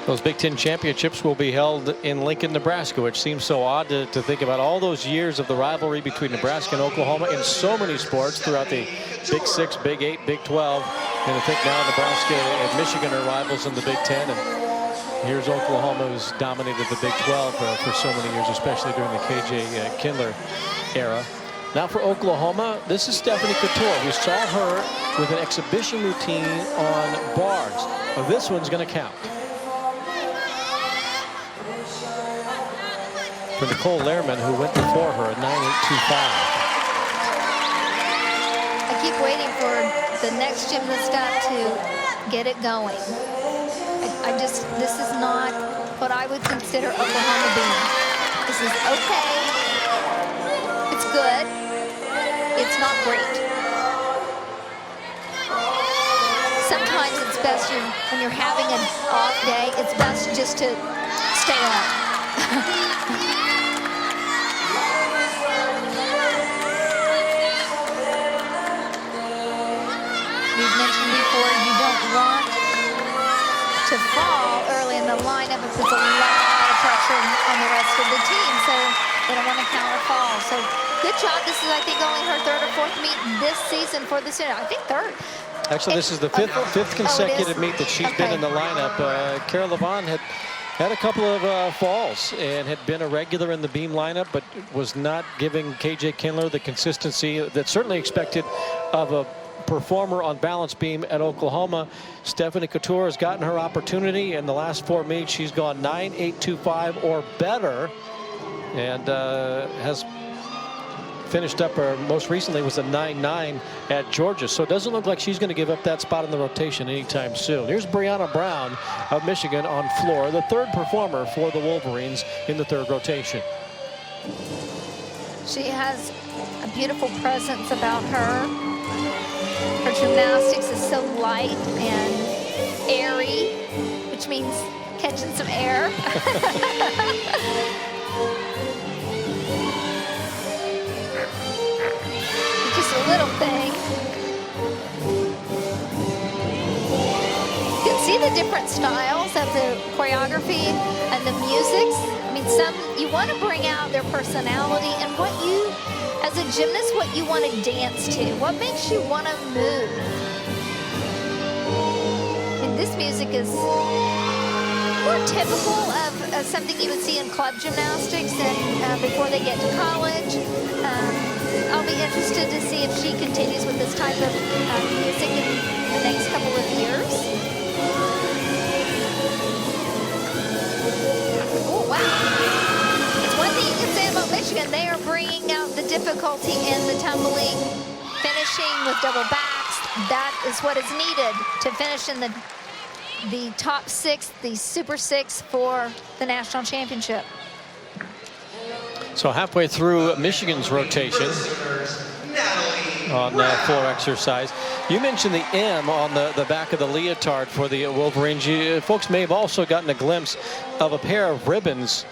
Those Big Ten championships will be held in Lincoln, Nebraska, which seems so odd to think about all those years of the rivalry between Nebraska and Oklahoma in so many sports throughout the Big 6, Big 8, Big 12. And I think now Nebraska and Michigan are rivals in the Big Ten. And here's Oklahoma, who's dominated the Big 12 for so many years, especially during the KJ Kindler era. Now for Oklahoma, this is Stefani Catour. We saw her with an exhibition routine on bars. Well, this one's going to count. For Nicole Lehrmann, who went before her at 9.825. I keep waiting for the next gymnast up to get it going. This is not what I would consider Oklahoma being. This is okay. It's good. It's not great. Sometimes it's best when you're having an off day, it's best just to stay on. We've mentioned before, you don't want to fall early in the lineup if there's a lot of pressure on the rest of the team, so they don't want to counter fall. So good job. This is, I think, only her 3rd or 4th meet this season for the Sooners. I think 3rd. Actually, this is the fifth consecutive meet that she's been in the lineup. Cara Levon had a couple of falls and had been a regular in the beam lineup, but was not giving KJ Kindler the consistency that's certainly expected of a performer on balance beam at Oklahoma. Stefani Catour has gotten her opportunity. In the last 4 meets, she's gone 9.825 or better, and has finished up, or most recently was a 9.9 at Georgia. So it doesn't look like she's going to give up that spot in the rotation anytime soon. Here's Brianna Brown of Michigan on floor, the 3rd performer for the Wolverines in the 3rd rotation. She has a beautiful presence about her. Her gymnastics is so light and airy, which means catching some air. Just a little thing. You can see the different styles of the choreography and the music. I mean, you want to bring out their personality and what you, as a gymnast, what you want to dance to, what makes you want to move. And this music is more typical of something you would see in club gymnastics and before they get to college. I'll be interested to see if she continues with this type of music in the next couple of years. Oh, wow. It's one thing you can say about Michigan. They are bringing out the difficulty in the tumbling, finishing with double backs. That is what is needed to finish in the top 6, the Super 6 for the national championship. So halfway through Michigan's rotation on floor exercise. You mentioned the M on the back of the leotard for the Wolverines. Folks may have also gotten a glimpse of a pair of ribbons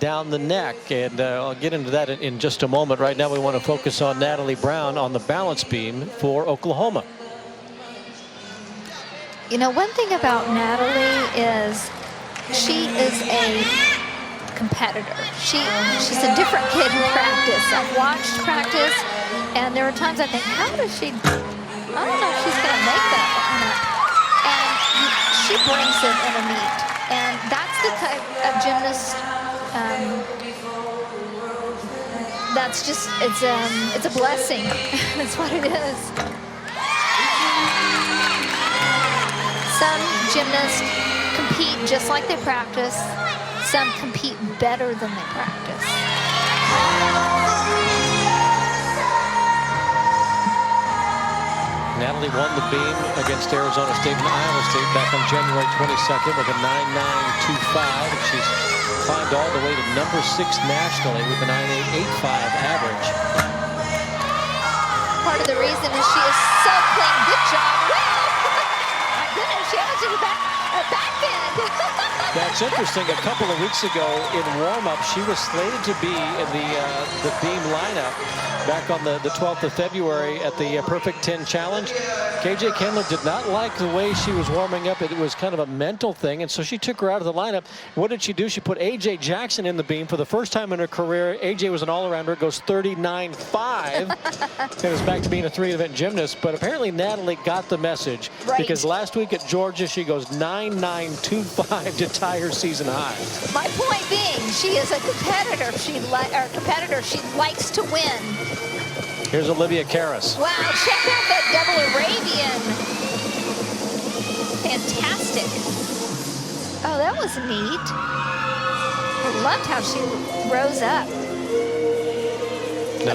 down the neck, and I'll get into that in just a moment. Right now we want to focus on Natalie Brown on the balance beam for Oklahoma. You know, one thing about Natalie is she is a competitor. She's a different kid in practice. I've watched practice, and there are times I think, how does she, I don't know if she's going to make that one. And she brings it in a meet. And that's the type of gymnast that's just, it's a blessing. That's what it is. Some gymnasts compete just like they practice. Some compete better than they practice. Natalie won the beam against Arizona State and Iowa State back on January 22nd with a 9.925. And she's climbed all the way to number 6 nationally with a 9.885 average. Part of the reason is she is so clean. Good job. Wow. My goodness, she has a back bend. That's interesting. A couple of weeks ago in warm-up, she was slated to be in the beam lineup back on the 12th of February at the Perfect 10 Challenge. KJ Kindler did not like the way she was warming up. It was kind of a mental thing, and so she took her out of the lineup. What did she do? She put AJ Jackson in the beam for the first time in her career. AJ was an all-arounder. It goes 39.5. It was back to being a 3-event gymnast, but apparently Natalie got the message. Right. Because last week at Georgia, she goes 9.925 to tie her season high. My point being, she is a competitor. She likes to win. Here's Olivia Karas. Wow, check out that double Arabian. Fantastic. Oh, that was neat. I loved how she rose up. Now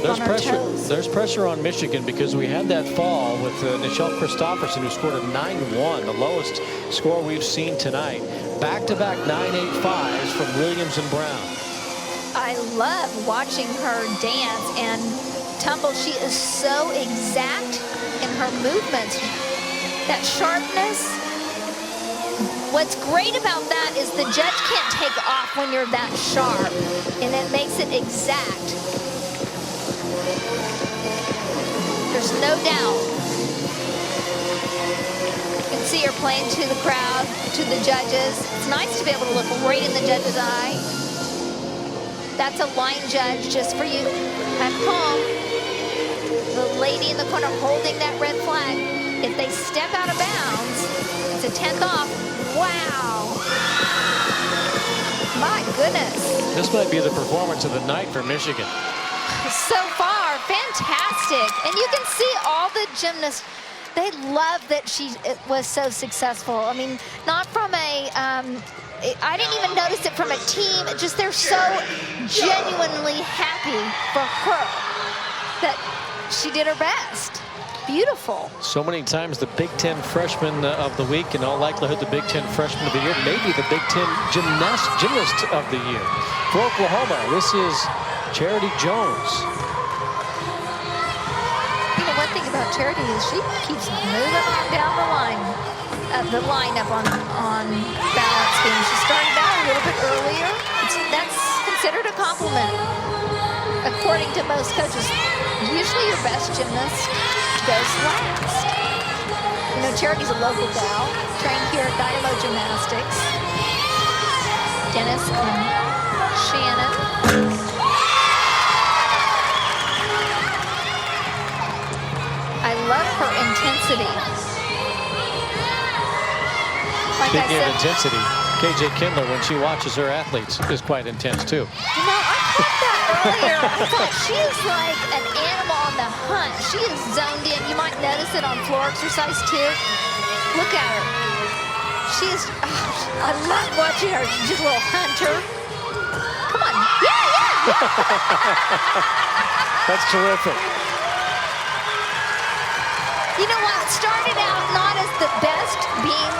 there's pressure on Michigan because we had that fall with Nichelle Christopherson, who scored a 9.1, the lowest score we've seen tonight. Back-to-back 9.85s from Williams and Brown. I love watching her dance and tumble. She is so exact in her movements. That sharpness. What's great about that is the judge can't take off when you're that sharp, and it makes it exact. There's no doubt. You can see her playing to the crowd, to the judges. It's nice to be able to look right in the judge's eye. That's a line judge just for you at home. The lady in the corner holding that red flag. If they step out of bounds, it's a 10th off. Wow. My goodness. This might be the performance of the night for Michigan. So far, fantastic. And you can see all the gymnasts, they love that she was so successful. I mean, not from a, I didn't even notice it from a team. Just they're so genuinely happy for her that she did her best. Beautiful. So many times the Big Ten Freshman of the Week, in all likelihood the Big Ten Freshman of the Year, maybe the Big Ten Gymnast of the Year. For Oklahoma, this is Charity Jones. You know, one thing about Charity is she keeps moving on down the lineup on balance beam. She started out a little bit earlier. That's considered a compliment, according to most coaches. Usually your best gymnast goes last. You know, Charity's a local gal, trained here at Dynamo Gymnastics. Dennis and Shannon. I love her intensity. Like Speaking of intensity, KJ Kindler, when she watches her athletes, is quite intense too. You know, I thought that earlier. I thought she is like an animal on the hunt. She is zoned in. You might notice it on floor exercise too. Look at her. She is, I love watching her. She's just a little hunter. Come on. Yeah. That's terrific. You know what? Started out not as the best beam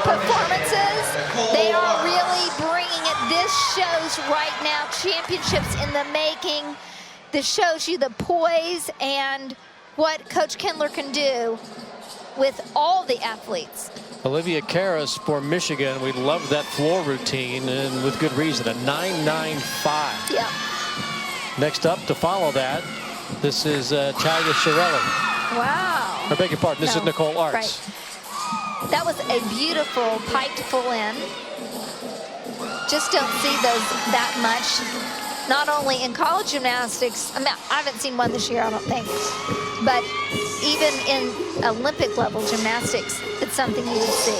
performances. They are really bringing it. This shows right now championships in the making. This shows you the poise and what Coach Kindler can do with all the athletes. Olivia Karas for Michigan. We love that floor routine, and with good reason. A 9.95. Yeah. Next up to follow that, this is Talia Chiarelli. Wow. I beg your pardon. This is Nicole Artz. Right. That was a beautiful pipe to full in. Just don't see those that much. Not only in college gymnastics. I mean, I haven't seen one this year, I don't think. But even in Olympic level gymnastics, it's something you would see.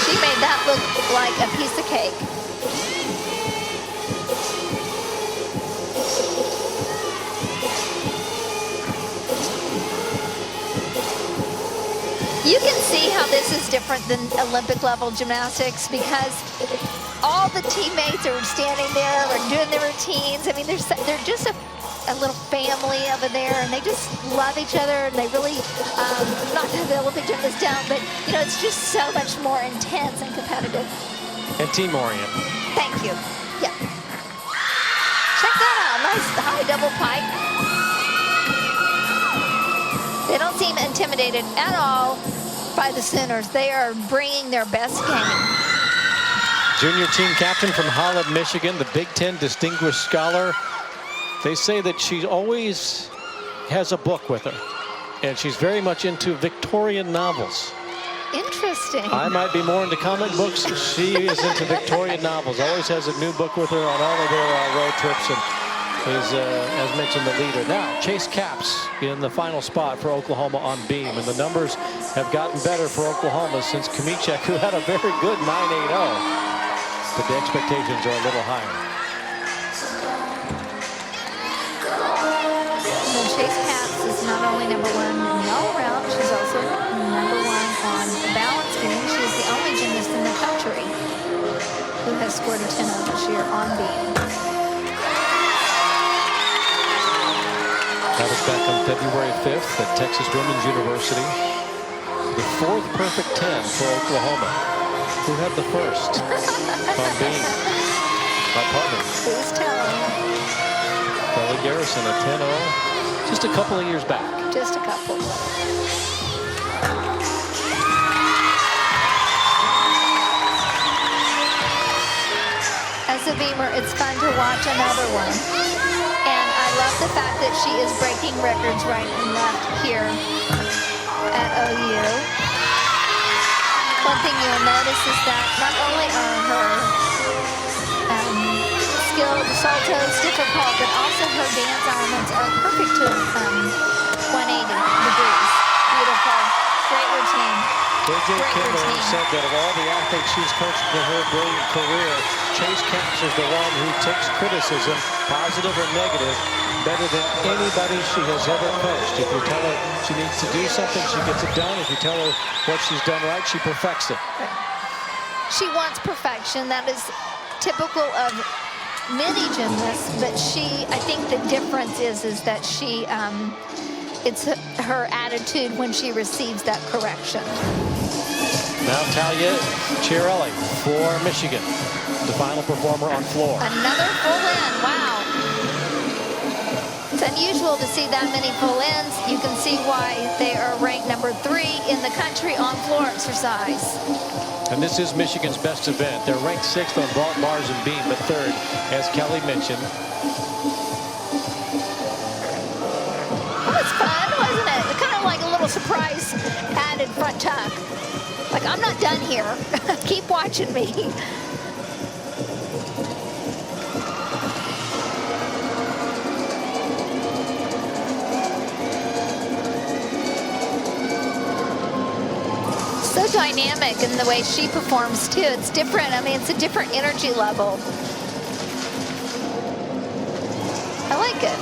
She made that look like a piece of cake. You can see how this is different than Olympic level gymnastics because all the teammates are standing there or doing their routines. I mean, they're just a little family over there, and they just love each other, and they really, not to have the Olympic gymnasts down, but, you know, it's just so much more intense and competitive. And team-oriented. Thank you. Yeah. Check that out. Nice high double pike. They don't seem intimidated at all by the Sooners. They are bringing their best game. Junior team captain from Holland, Michigan, the Big Ten Distinguished Scholar. They say that she always has a book with her, and she's very much into Victorian novels. Interesting. I might be more into comic books. She is into Victorian novels. Always has a new book with her on all of their road trips, and is, as mentioned, the leader. Now, Chayse Capps in the final spot for Oklahoma on beam, and the numbers have gotten better for Oklahoma since Kmieciak, who had a very good 9.80, but the expectations are a little higher. Chayse Capps is not only #1 in the all-around, she's also #1 on the balance beam. She is the only gymnast in the country who has scored a 10 this year on beam. That was back on February 5th at Texas Women's University. The 4th perfect 10 for Oklahoma. Who had the first on beam? My partner. Please tell me. Kelly Garrison at 10-0. Just a couple of years back. Just a couple. As a beamer, it's fun to watch another one. And I love the fact that she is breaking records right and left here at OU. One thing you'll notice is that not only are her skilled, saltos, difficult, but also her dance elements are perfect to 180 degrees. Beautiful. Great routine. AJ Kindler said that of all the athletes she's coached in her brilliant career, Chayse Capps is the one who takes criticism, positive or negative, better than anybody she has ever coached. If you tell her she needs to do something, she gets it done. If you tell her what she's done right, she perfects it. She wants perfection. That is typical of many gymnasts, but I think the difference is that she, it's her attitude when she receives that correction. Now Talia Chiarelli for Michigan, the final performer on floor. Another full in, wow. It's unusual to see that many full ins. You can see why they are ranked #3 in the country on floor exercise. And this is Michigan's best event. They're ranked 6th on vault, bars, and beam, but 3rd, as Kelly mentioned. Oh, it's fun, wasn't it? Kind of like a little surprise added front tuck. Like, I'm not done here. Keep watching me. So dynamic in the way she performs too. It's different. I mean, it's a different energy level. I like it.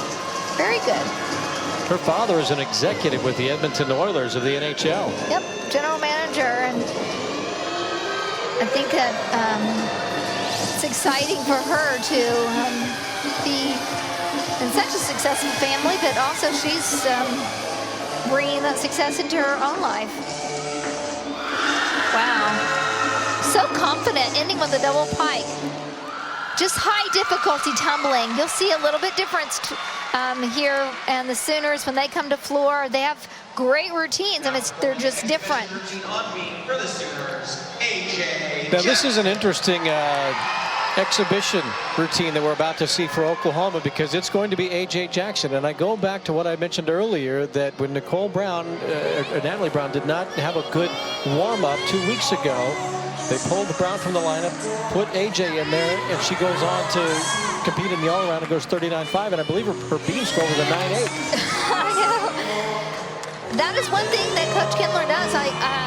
Very good. Her father is an executive with the Edmonton Oilers of the NHL. Yep, general manager, and I think that it's exciting for her to be in such a successful family, but also she's bringing that success into her own life. Wow. So confident, ending with a double pike. Just high difficulty tumbling. You'll see a little bit difference here, and the Sooners, when they come to floor, they have great routines. I mean, they're just different. Now, this is an interesting exhibition routine that we're about to see for Oklahoma, because it's going to be A.J. Jackson. And I go back to what I mentioned earlier, that when Nicole Brown, Natalie Brown, did not have a good warm-up 2 weeks ago, they pulled Brown from the lineup, put A.J. in there, and she goes on to compete in the all-around and goes 39.5, and I believe her beam score was a 9.8. I know. That is one thing that Coach Kindler does.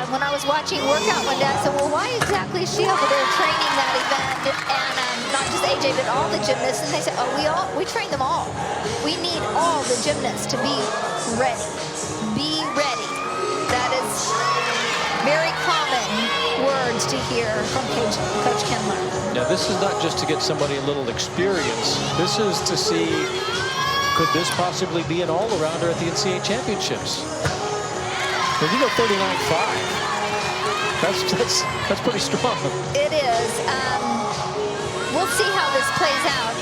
When I was watching workout one day, I said, well, why exactly is she over there training that event? And not just AJ, but all the gymnasts. And they said, oh, we train them all. We need all the gymnasts to be ready. Be ready. That is to hear from Coach Kindler. Now, this is not just to get somebody a little experience. This is to see, could this possibly be an all-arounder at the NCAA championships? If you go 39.5, that's pretty strong. It is. We'll see how this plays out.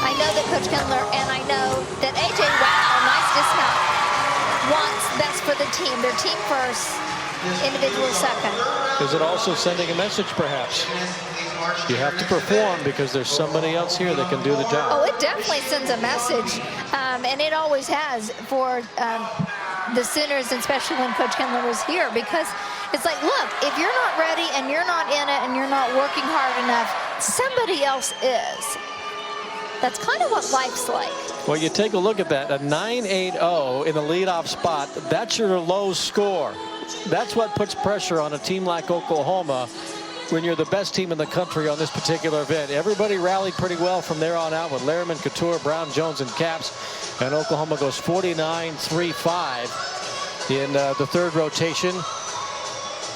I know that Coach Kindler and I know that AJ, wow, nice dismount, wants best for the team. Their team first, individual second. Is it also sending a message, perhaps? You have to perform because there's somebody else here that can do the job. Oh, it definitely sends a message, and it always has for the Sooners, especially when Coach Kindler was here, because it's like, look, if you're not ready and you're not in it and you're not working hard enough, somebody else is. That's kind of what life's like. Well, you take a look at that, a 9.80 in the leadoff spot. That's your low score. That's what puts pressure on a team like Oklahoma when you're the best team in the country on this particular event. Everybody rallied pretty well from there on out with Lehrmann, Catour, Brown, Jones, and Caps. And Oklahoma goes 49-3-5 in the third rotation.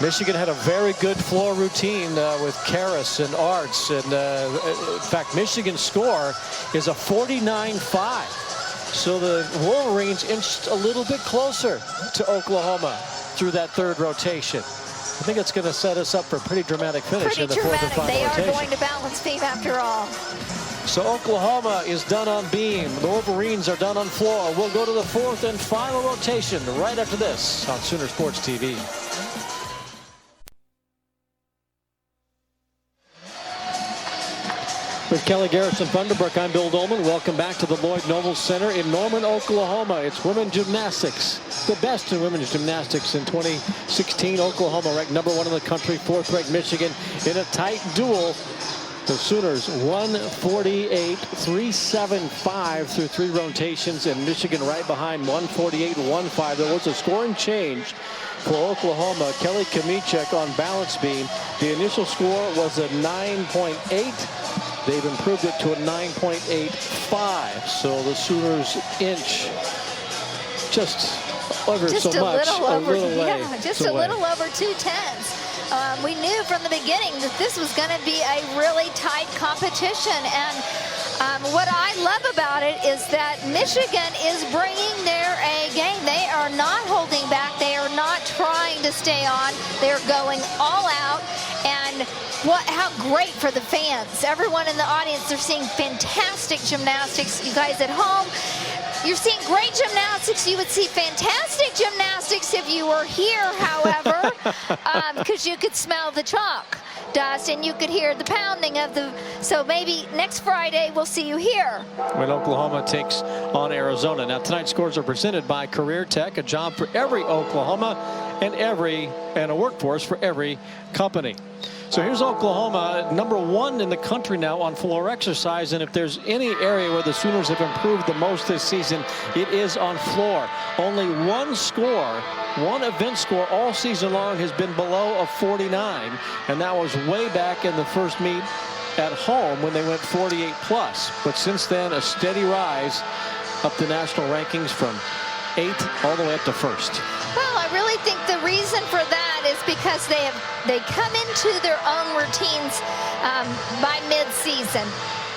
Michigan had a very good floor routine with Karas and Artz. And in fact, Michigan's score is a 49.5. So the Wolverines inched a little bit closer to Oklahoma through that third rotation. I think it's going to set us up for a pretty dramatic finish in the fourth and final rotation. They are going to balance beam after all. So Oklahoma is done on beam. The Wolverines are done on floor. We'll go to the fourth and final rotation right after this on Sooner Sports TV. With Kelly Garrison Thunderbrook, I'm Bill Dolman. Welcome back to the Lloyd Noble Center in Norman, Oklahoma. It's women's gymnastics. The best in women's gymnastics in 2016. Oklahoma ranked #1 in the country, 4th-ranked Michigan in a tight duel. The Sooners 148-375 through 3 rotations, and Michigan right behind 148-15. There was a scoring change for Oklahoma. Kelly Kmieciak on balance beam. The initial score was a 9.8. They've improved it to a 9.85. So the Sooners inch just over so much. A little over 2/10. We knew from the beginning that this was going to be a really tight competition. And what I love about it is that Michigan is bringing their A game. They are not holding back. They are not trying to stay on. They're going all out. And how great for the fans. Everyone in the audience, they're seeing fantastic gymnastics. You guys at home, you're seeing great gymnastics. You would see fantastic gymnastics if you were here, however, because you could smell the chalk dust and you could hear the pounding of the, so maybe next Friday we'll see you here. When Oklahoma takes on Arizona. Now tonight's scores are presented by Career Tech, a job for every Oklahoma and a workforce for every company. So here's Oklahoma, #1 in the country now on floor exercise. And if there's any area where the Sooners have improved the most this season, it is on floor. Only one event score all season long has been below a 49. And that was way back in the first meet at home when they went 48+. But since then, a steady rise up the national rankings from 8th all the way up to 1st. Well, I really think the reason for that is because they come into their own routines by mid-season.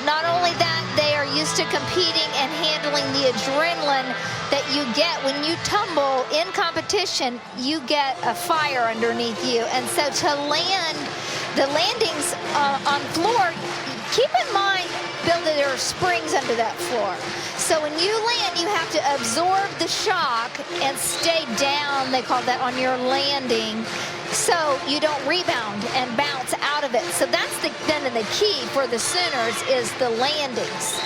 Not only that, they are used to competing and handling the adrenaline that you get when you tumble in competition. You get a fire underneath you, and so to land the landings on floor, keep in mind, Bill, that there are springs under that floor. So when you land, you have to absorb the shock and stay down, they call that, on your landing, so you don't rebound and bounce out of it. So that's the key for the Sooners is the landings.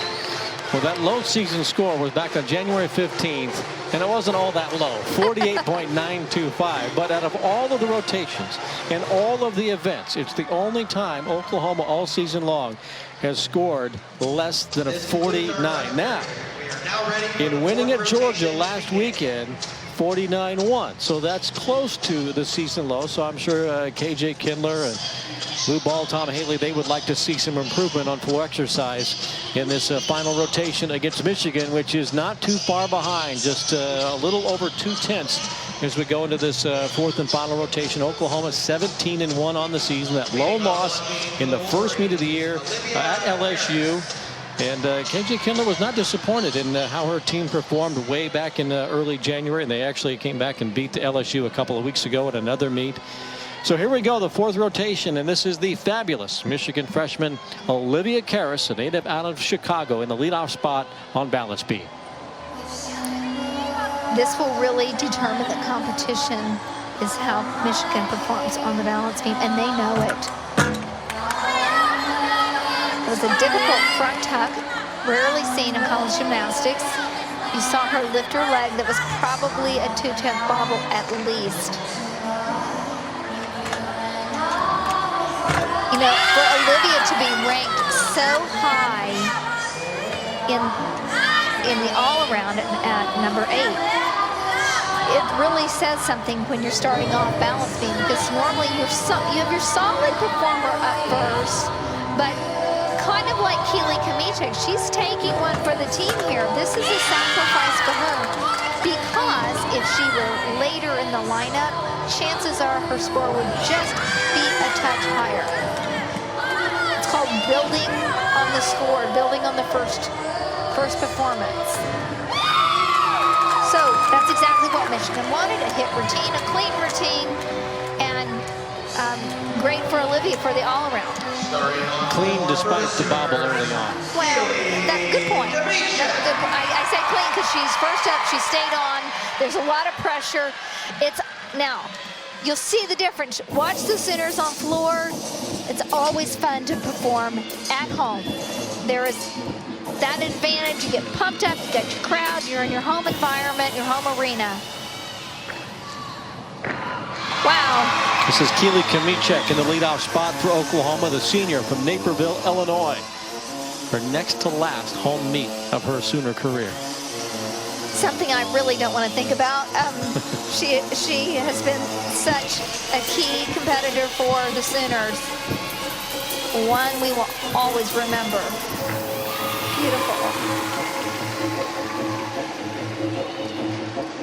Well, that low season score was back on January 15th, and it wasn't all that low, 48.925. But out of all of the rotations and all of the events, it's the only time Oklahoma all season long has scored less than a 49. Now, in winning at Georgia last weekend, 49-1. So that's close to the season low. So I'm sure KJ Kindler and Lou Ball, Tom Haley, they would like to see some improvement on floor exercise in this final rotation against Michigan, which is not too far behind, just a little over 2/10 as we go into this fourth and final rotation. Oklahoma 17-1 on the season. That lone loss in the first meet of the year at LSU. And KJ Kindler was not disappointed in how her team performed way back in early January. And they actually came back and beat LSU a couple of weeks ago at another meet. So here we go, the fourth rotation, and this is the fabulous Michigan freshman Olivia Karas, a native out of Chicago, in the leadoff spot on balance beam. This will really determine the competition, is how Michigan performs on the balance beam, and they know it. It was a difficult front tuck, rarely seen in college gymnastics. You saw her lift her leg. That was probably a 2/10 bobble at least. You know, for Olivia to be ranked so high in the all-around at number 8, it really says something when you're starting off balance beam, because normally you have your solid performer up first, but kind of like Keeley Kmieciak, she's taking one for the team here. This is a sacrifice for her, because if she were later in the lineup, chances are her score would just be a touch higher. It's called building on the score, building on the first performance. So that's exactly what Michigan wanted, a hit routine, a clean routine, and great for Olivia for the all-around. Clean despite the bobble early on. Well, that's a good point. I say clean because she's first up, she stayed on. There's a lot of pressure. Now, you'll see the difference. Watch the Sooners on floor. It's always fun to perform at home. There is that advantage. You get pumped up, you got your crowd, you're in your home environment, your home arena. Wow. This is Keeley Kmieciak in the leadoff spot for Oklahoma, the senior from Naperville, Illinois. Her next to last home meet of her Sooner career. Something I really don't want to think about. She has been such a key competitor for the Sooners. One we will always remember. Beautiful.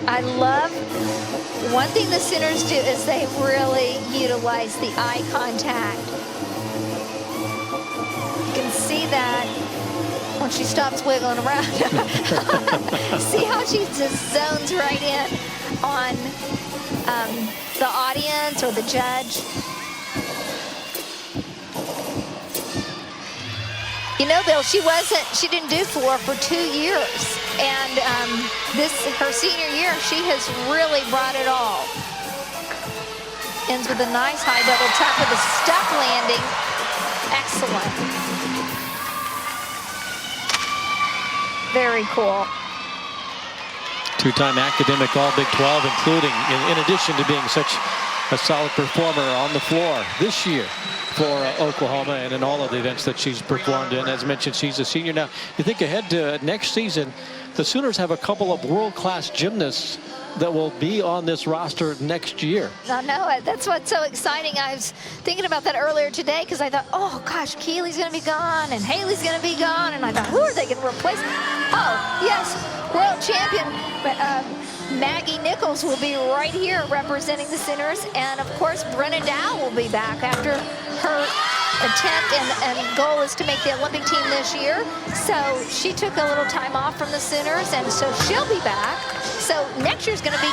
I love, one thing the Sooners do is they really utilize the eye contact. You can see that when she stops wiggling around. See how she just zones right in on the audience or the judge. You know, Bill, she didn't do 4 for 2 years. And her senior year, she has really brought it all. Ends with a nice high double tuck with a stuck landing. Excellent. Very cool. Two-time academic All-Big 12, including, in addition to being such a solid performer on the floor this year for Oklahoma and in all of the events that she's performed in. As mentioned, she's a senior now. You think ahead to next season, the Sooners have a couple of world-class gymnasts that will be on this roster next year. I know it. That's what's so exciting. I was thinking about that earlier today because I thought, oh gosh, Keeley's going to be gone and Haley's going to be gone, and I thought, who are they going to replace? Oh yes, world champion Maggie Nichols will be right here representing the Sooners, and of course Brenna Dow will be back after her attempt and goal is to make the Olympic team this year. So she took a little time off from the Sooners, and so she'll be back. So next year's going to be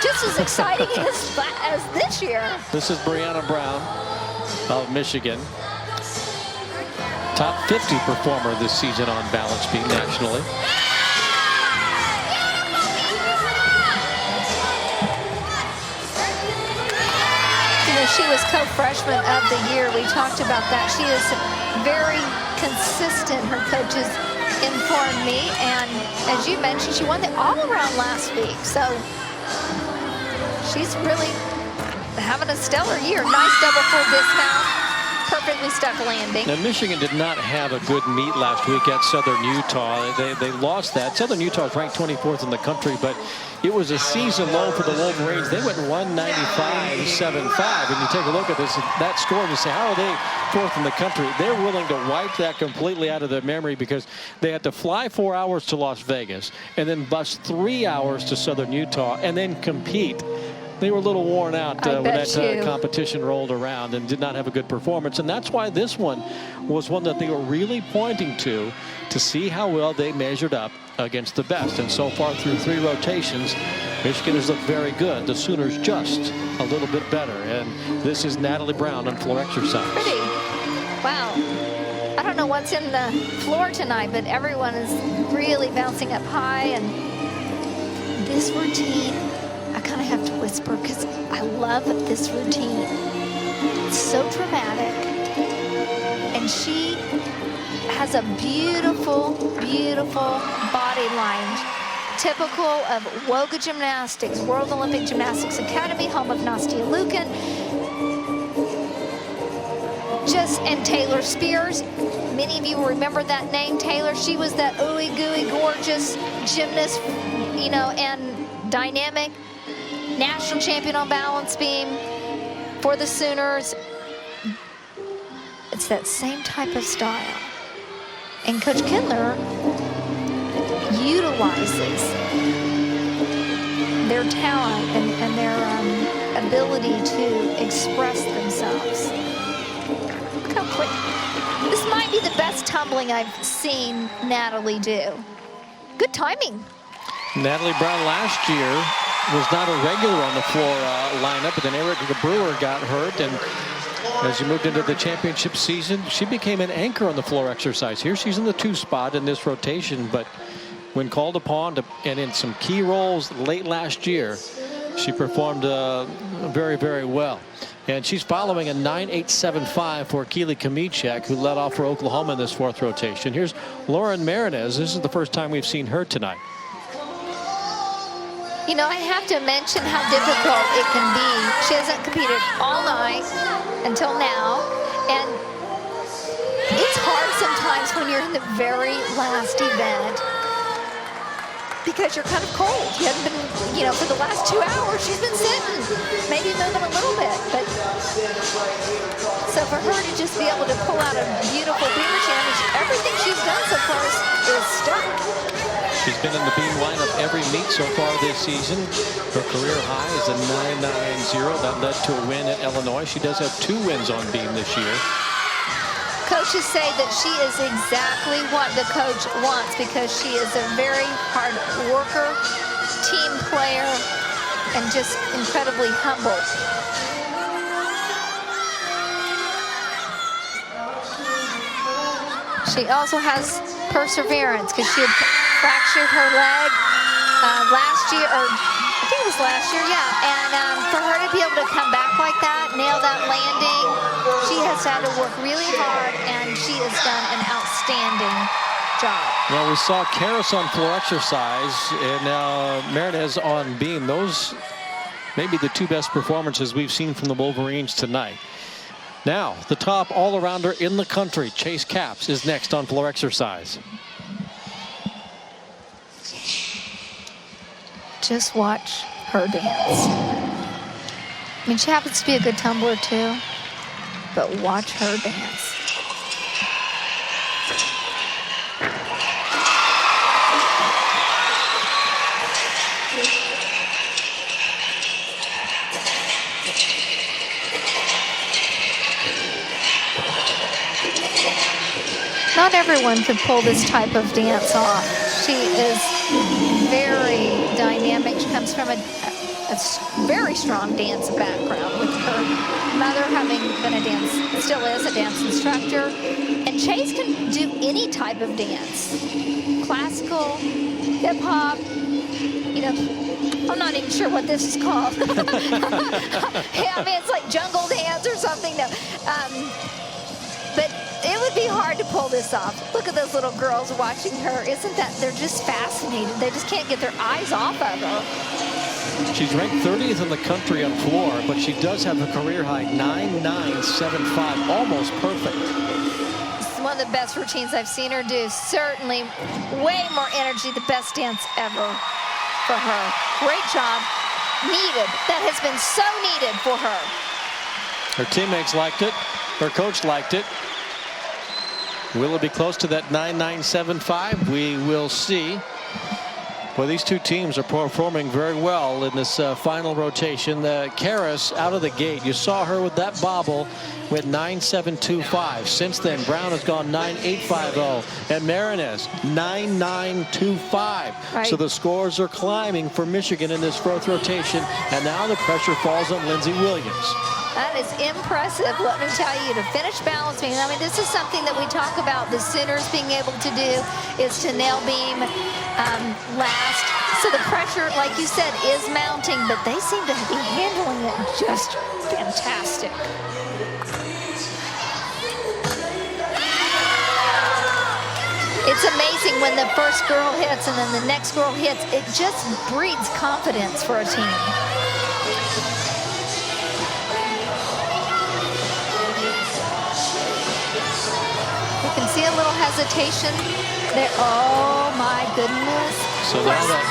just as exciting as this year. This is Brianna Brown of Michigan. Top 50 performer this season on balance beam nationally. She was co-freshman of the year. We talked about that. She is very consistent. Her coaches informed me, and as you mentioned, she won the all-around last week. So she's really having a stellar year. Nice double full dismount. Her perfectly stuck landing. Now, Michigan did not have a good meet last week at Southern Utah. They lost that. Southern Utah is ranked 24th in the country, but it was a season low for the Wolverines. They went 195-75. And you take a look at that score and you say, how are they 4th in the country? They're willing to wipe that completely out of their memory because they had to fly 4 hours to Las Vegas and then bus 3 hours to Southern Utah and then compete. They were a little worn out when that competition rolled around and did not have a good performance. And that's why this one was one that they were really pointing to see how well they measured up against the best. And so far through 3 rotations, Michigan has looked very good. The Sooners just a little bit better. And this is Natalie Brown on floor exercise. Pretty. Wow. I don't know what's in the floor tonight, but everyone is really bouncing up high. And this routine, I kind of have to whisper because I love this routine. It's so dramatic. And she has a beautiful, beautiful body line. Typical of Woga Gymnastics, World Olympic Gymnastics Academy, home of Nastia Lukin. And Taylor Spears. Many of you will remember that name, Taylor. She was that ooey gooey gorgeous gymnast, you know, and dynamic national champion on balance beam for the Sooners. It's that same type of style. And Coach Kindler utilizes their talent and their ability to express themselves. Look how quick. This might be the best tumbling I've seen Natalie do. Good timing. Natalie Brown last year was not a regular on the floor lineup, but then Erica Brewer got hurt, and as you moved into the championship season, she became an anchor on the floor exercise. Here she's in the 2 spot in this rotation, but when called upon and in some key roles late last year, she performed very, very well. And she's following a 9.875 for Keeley Kmieciak, who led off for Oklahoma in this 4th rotation. Here's Lauren Marinez. This is the first time we've seen her tonight. You know, I have to mention how difficult it can be. She hasn't competed all night until now. And it's hard sometimes when you're in the very last event because you're kind of cold. You haven't been, you know, for the last 2 hours, she's been sitting, maybe moving a little bit. But so for her to just be able to pull out a beautiful beamer challenge, everything she's done so far is stuck. She's been in the beam lineup every meet so far this season. Her career high is a 9.90. That led to a win at Illinois. She does have 2 wins on beam this year. Coaches say that she is exactly what the coach wants because she is a very hard worker, team player, and just incredibly humble. She also has perseverance because she had fractured her leg last year, or I think it was last year, yeah. And for her to be able to come back like that, nail that landing, she has had to work really hard, and she has done an outstanding job. Well, we saw Karas on floor exercise, and now Marinez on beam. Those may be the 2 best performances we've seen from the Wolverines tonight. Now, the top all-arounder in the country, Chayse Capps, is next on floor exercise. Just watch her dance. I mean, she happens to be a good tumbler too, but watch her dance. Not everyone could pull this type of dance off. She is very dynamic. She comes from a very strong dance background with her mother having been a dance, still is a dance instructor. And Chayse can do any type of dance. Classical, hip hop, you know, I'm not even sure what this is called. Yeah, I mean, it's like jungle dance or something. No. But it would be hard to pull this off. Look at those little girls watching her. Isn't that, they're just fascinated. They just can't get their eyes off of her. She's ranked 30th in the country on floor, but she does have a career high 9.975, almost perfect. This is one of the best routines I've seen her do. Certainly way more energy, the best dance ever for her. Great job. Needed. That has been so needed for her. Her teammates liked it. Her coach liked it. Will it be close to that 9.975? We will see. Well, these two teams are performing very well in this final rotation. Karas out of the gate. You saw her with that bobble with 9.725. Since then, Brown has gone 9.850 and Marinez 9.925. Right. So the scores are climbing for Michigan in this fourth rotation, and now the pressure falls on Lindsay Williams. That is impressive, let me tell you, to finish balancing. I mean, this is something that we talk about the Sooners being able to do, is to nail beam last. So the pressure, like you said, is mounting, but they seem to be handling it just fantastic. It's amazing when the first girl hits and then the next girl hits. It just breeds confidence for a team. You can see a little hesitation there. Oh my goodness. So now that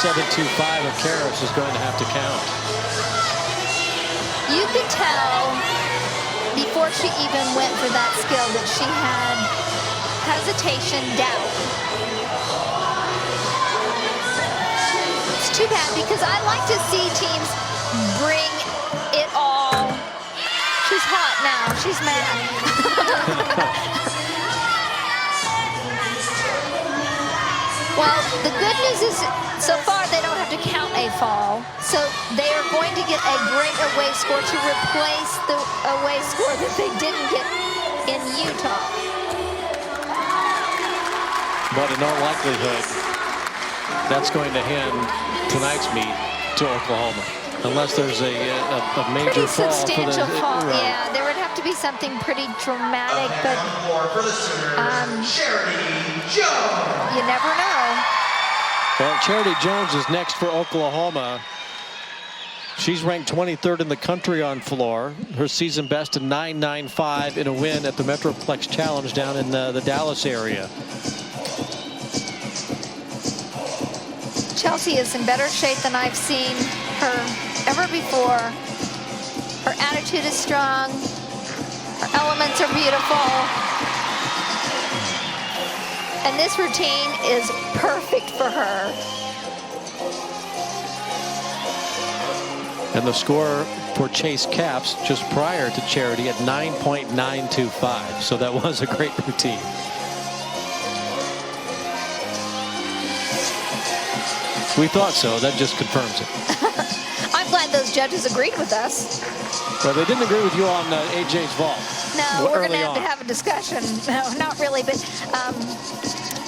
9.725 of Karas is going to have to count. You could tell before she even went for that skill that she had hesitation, doubt. It's too bad because I like to see teams bring it all. She's hot now. She's mad. Well, the good news is so far they don't have to count a fall. So they are going to get a great away score to replace the away score that they didn't get in Utah. But in all likelihood, that's going to hand tonight's meet to Oklahoma. Unless there's a major fall. Substantial fall, yeah. There would have to be something pretty dramatic, but you never know. Well, Charity Jones is next for Oklahoma. She's ranked 23rd in the country on floor. Her season best of 9.95 in a win at the Metroplex Challenge down in the Dallas area. Chelsea is in better shape than I've seen her ever before. Her attitude is strong. Her elements are beautiful. And this routine is perfect for her. And the score for Chayse Caps just prior to Charity at 9.925. So that was a great routine. We thought so. That just confirms it. I'm glad those judges agreed with us. Well, they didn't agree with you on AJ's vault. No, we're going to have a discussion. No, not really, but I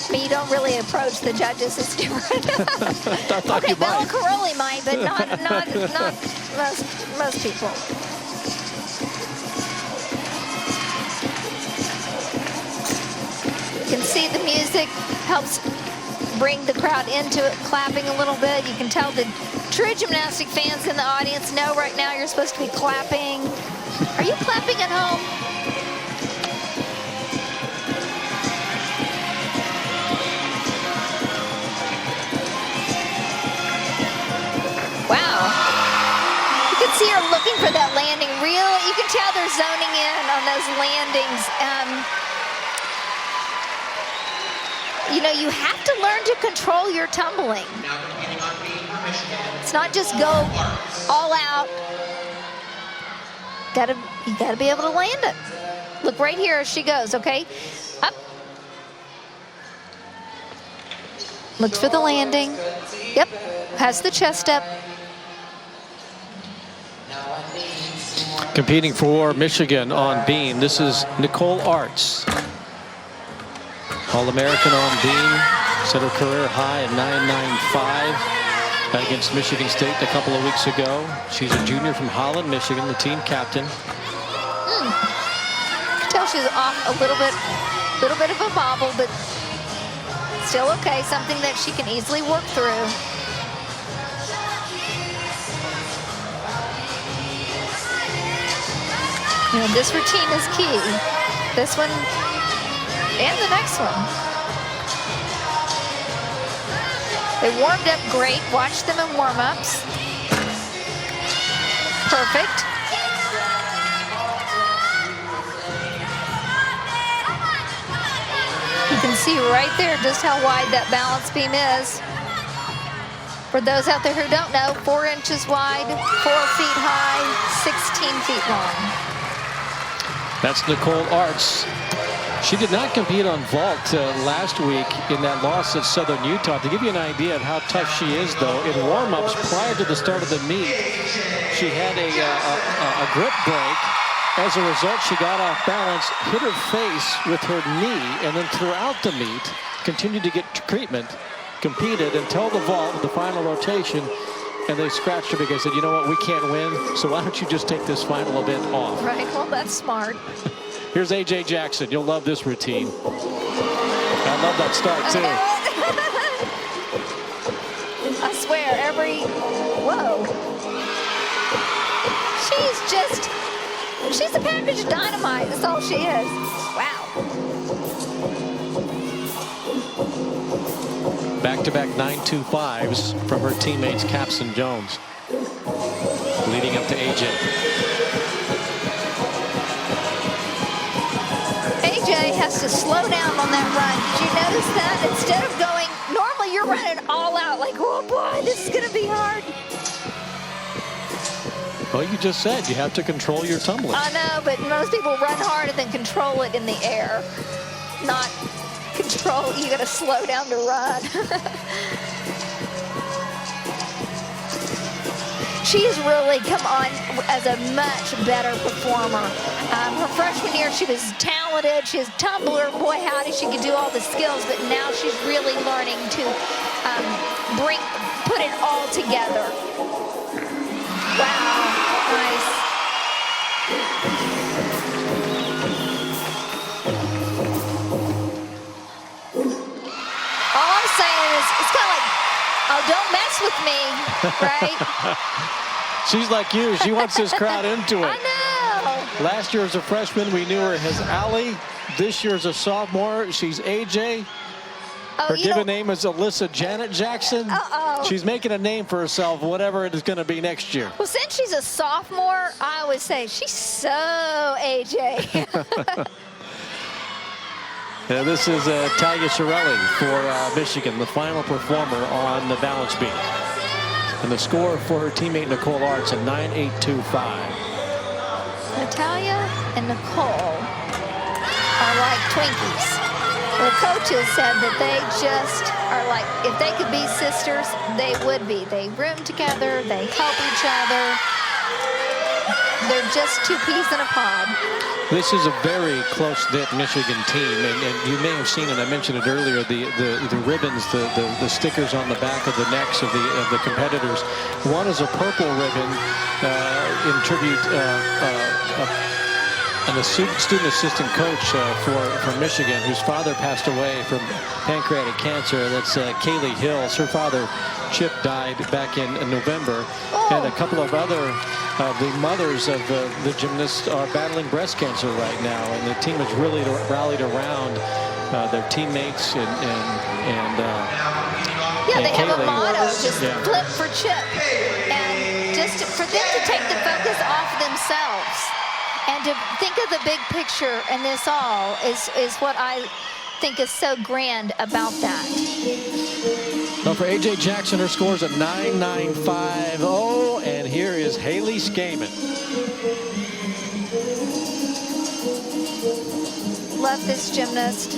mean, you don't really approach the judges. It's different. I thought you Bella might. Caroli might, but not most people. You can see the music helps bring the crowd into it, clapping a little bit. You can tell the true gymnastic fans in the audience know right now you're supposed to be clapping. Are you clapping at home? Wow. You can see her looking for that landing. You can tell they're zoning in on those landings. You know, you have to learn to control your tumbling. It's not just go all out. You gotta be able to land it. Look right here as she goes, okay? Up. Looks for the landing. Yep, has the chest up. Competing for Michigan on beam, this is Nicole Artz. All-American on beam, set her career high at 9.95 against Michigan State a couple of weeks ago. She's a junior from Holland, Michigan, the team captain. You can tell she's off a little bit of a bobble, but still okay, something that she can easily work through. You know, this routine is key. This one and the next one. They warmed up great. Watch them in warm-ups. Perfect. You can see right there just how wide that balance beam is. For those out there who don't know, 4 inches wide, 4 feet high, 16 feet long. That's Nicole Artz. She did not compete on vault last week in that loss at Southern Utah. To give you an idea of how tough she is, though, in warm-ups prior to the start of the meet, she had a grip break. As a result, she got off balance, hit her face with her knee, and then throughout the meet, continued to get treatment, competed until the vault, the final rotation, and they scratched her because they said, you know what, we can't win, so why don't you just take this final event off? Right, well, that's smart. Here's A.J. Jackson. You'll love this routine. I love that start, too. I swear, whoa. She's a package of dynamite. That's all she is. Wow. Back-to-back 9.25s from her teammates Caps and Jones. Leading up to A.J. A.J. has to slow down on that run. Did you notice that? Instead of going, normally you're running all out like, oh boy, this is going to be hard. Well, you just said you have to control your tumbling. I know, but most people run hard and then control it in the air. Not control, you got to slow down to run. She's really come on as a much better performer. Her freshman year, she was talented. She was a tumbler. Boy, howdy, she could do all the skills. But now she's really learning to put it all together. Wow, nice. All I'm saying is, it's kind of like, oh, don't mess with me, right? She's like you. She wants this crowd into it. I know. Last year as a freshman, we knew her as Allie. This year as a sophomore, she's AJ. Her given name is Alyssa Janet Jackson. She's making a name for herself, whatever it is going to be next year. Well, since she's a sophomore, I always say she's so AJ. This is Talia Chiarelli for Michigan, the final performer on the balance beam. And the score for her teammate Nicole Artz, a 9.825. Natalia and Nicole are like Twinkies. Their coaches said that they just are like, if they could be sisters, they would be. They room together, they help each other. They're just two peas in a pod. This is a very close-knit Michigan team, and you may have seen, and I mentioned it earlier, the ribbons, the stickers on the back of the necks of the competitors. One is a purple ribbon in tribute and the student assistant coach for Michigan, whose father passed away from pancreatic cancer. That's Keeley Hills. Her father, Chip, died back in November. And a couple of other the mothers of the gymnasts are battling breast cancer right now. And the team has really rallied around their teammates and they Keeley. have a motto, just flip for Chip. And just for them to take the focus off themselves and to think of the big picture and this all is what I think is so grand about that. Well, for A.J. Jackson, her score's a 9.950, and here is Haley Scaman. Love this gymnast.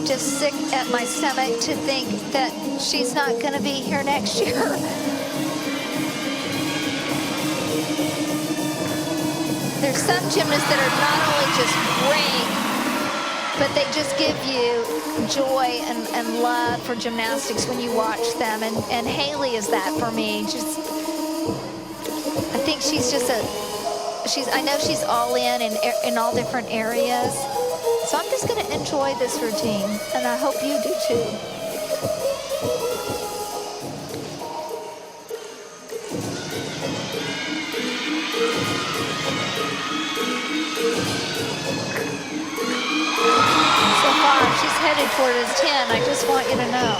Just sick at my stomach to think that she's not going to be here next year. There's some gymnasts that are not only just great, but they just give you joy and love for gymnastics when you watch them. And Haley is that for me. Just, I think she's just I know she's all in all different areas. So I'm just going to enjoy this routine, and I hope you do too. toward his 10. I just want you to know.